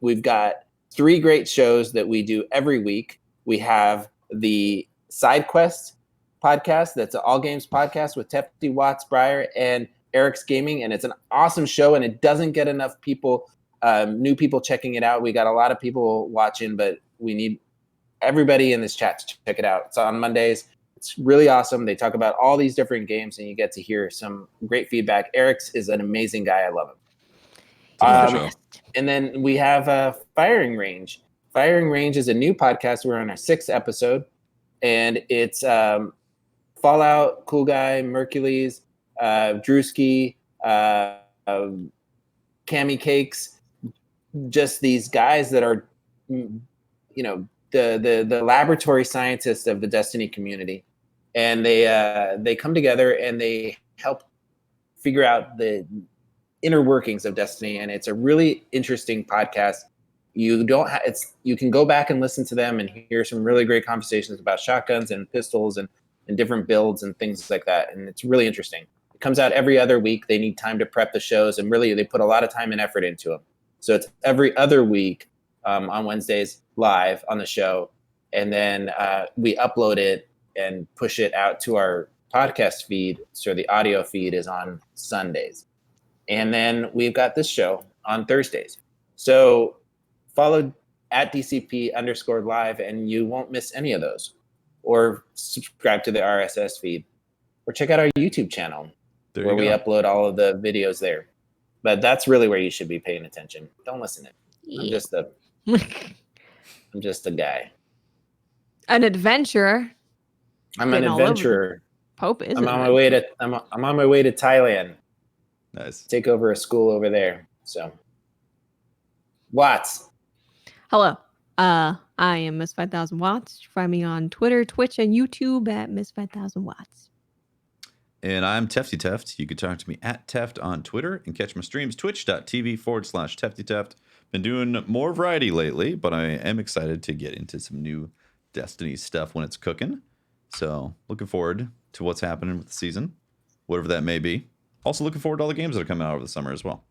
We've got 3 great shows that we do every week. We have the Side Quest podcast. That's an all games podcast with Tefty, Watts, Briar, and Eric's Gaming. And it's an awesome show, and it doesn't get enough people, new people checking it out. We got a lot of people watching, but we need everybody in this chat to check it out. It's on Mondays. It's really awesome. They talk about all these different games, and you get to hear some great feedback. Eric's is an amazing guy. I love him. And then we have Firing Range. Firing Range is a new podcast. We're on our 6th episode, and it's Fallout, Cool Guy, Mercules, Drewski, Cammy Cakes, just these guys that are, the laboratory scientists of the Destiny community. And they come together and they help figure out the inner workings of Destiny. And it's a really interesting podcast. You can go back and listen to them and hear some really great conversations about shotguns and pistols and different builds and things like that. And it's really interesting. It comes out every other week. They need time to prep the shows, and really they put a lot of time and effort into them. So it's every other week on Wednesdays live on the show. And then we upload it and push it out to our podcast feed. So the audio feed is on Sundays. And then we've got this show on Thursdays. So follow at DCP_live and you won't miss any of those. Or subscribe to the RSS feed. Or check out our YouTube channel where we upload all of the videos there. But that's really where you should be paying attention. Don't listen to it. I'm just a guy. An adventurer. I'm an adventurer. Pope is. I'm on my way to Thailand. Nice. Take over a school over there. So, Watts. Hello. I am Miss 5000 Watts. You find me on Twitter, Twitch, and YouTube at Miss 5000 Watts. And I'm Tefty Teft. You can talk to me at Teft on Twitter and catch my streams twitch.tv/Tefty Teft. Been doing more variety lately, but I am excited to get into some new Destiny stuff when it's cooking. So looking forward to what's happening with the season, whatever that may be. Also looking forward to all the games that are coming out over the summer as well.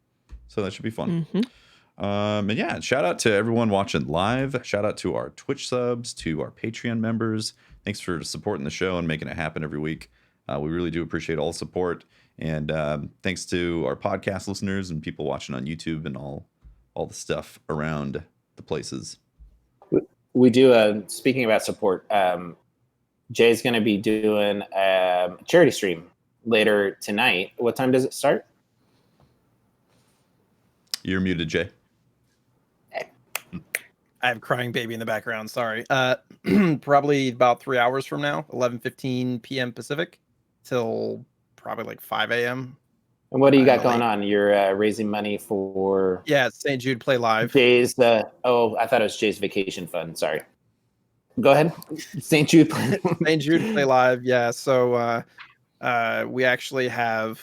So that should be fun. And yeah, shout out to everyone watching live. Shout out to our Twitch subs, to our Patreon members. Thanks for supporting the show and making it happen every week. We really do appreciate all the support. And thanks to our podcast listeners and people watching on YouTube and all the stuff around the places. We do. Speaking about support, Jay's going to be doing a charity stream later tonight. What time does it start? You're muted, Jay. I have crying baby in the background. Sorry. Probably about 3 hours from now, 11:15 p.m. Pacific, till probably like 5 a.m. And what do you got going on? You're raising money for St. Jude Play Live. Jay's. I thought it was Jay's vacation fund. Sorry. Go ahead. St. Jude Play. St. Jude Play Live. Yeah. So we actually have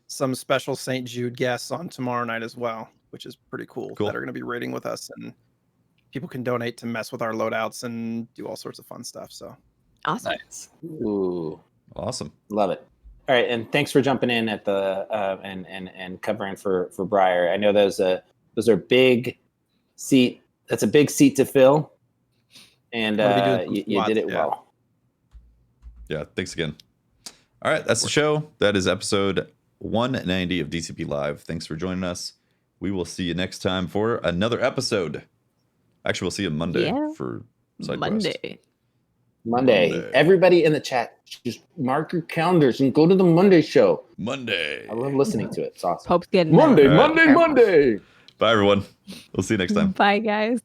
some special St. Jude guests on tomorrow night as well, which is pretty cool. That are going to be raiding with us, and people can donate to mess with our loadouts and do all sorts of fun stuff. So awesome. Nice. Ooh, awesome. Love it. All right, and thanks for jumping in at the and covering for Briar. I know those are big seat. That's a big seat to fill, and you did it well. Yeah, thanks again. All right, that's the show. That is episode 190 of DCP Live. Thanks for joining us. We will see you next time for another episode. Actually, we'll see you Monday for side quest. Monday. Everybody in the chat, just mark your calendars and go to the Monday show. Monday. I love listening to it. It's awesome. Pope's getting Monday. Bye, everyone. We'll see you next time. Bye, guys.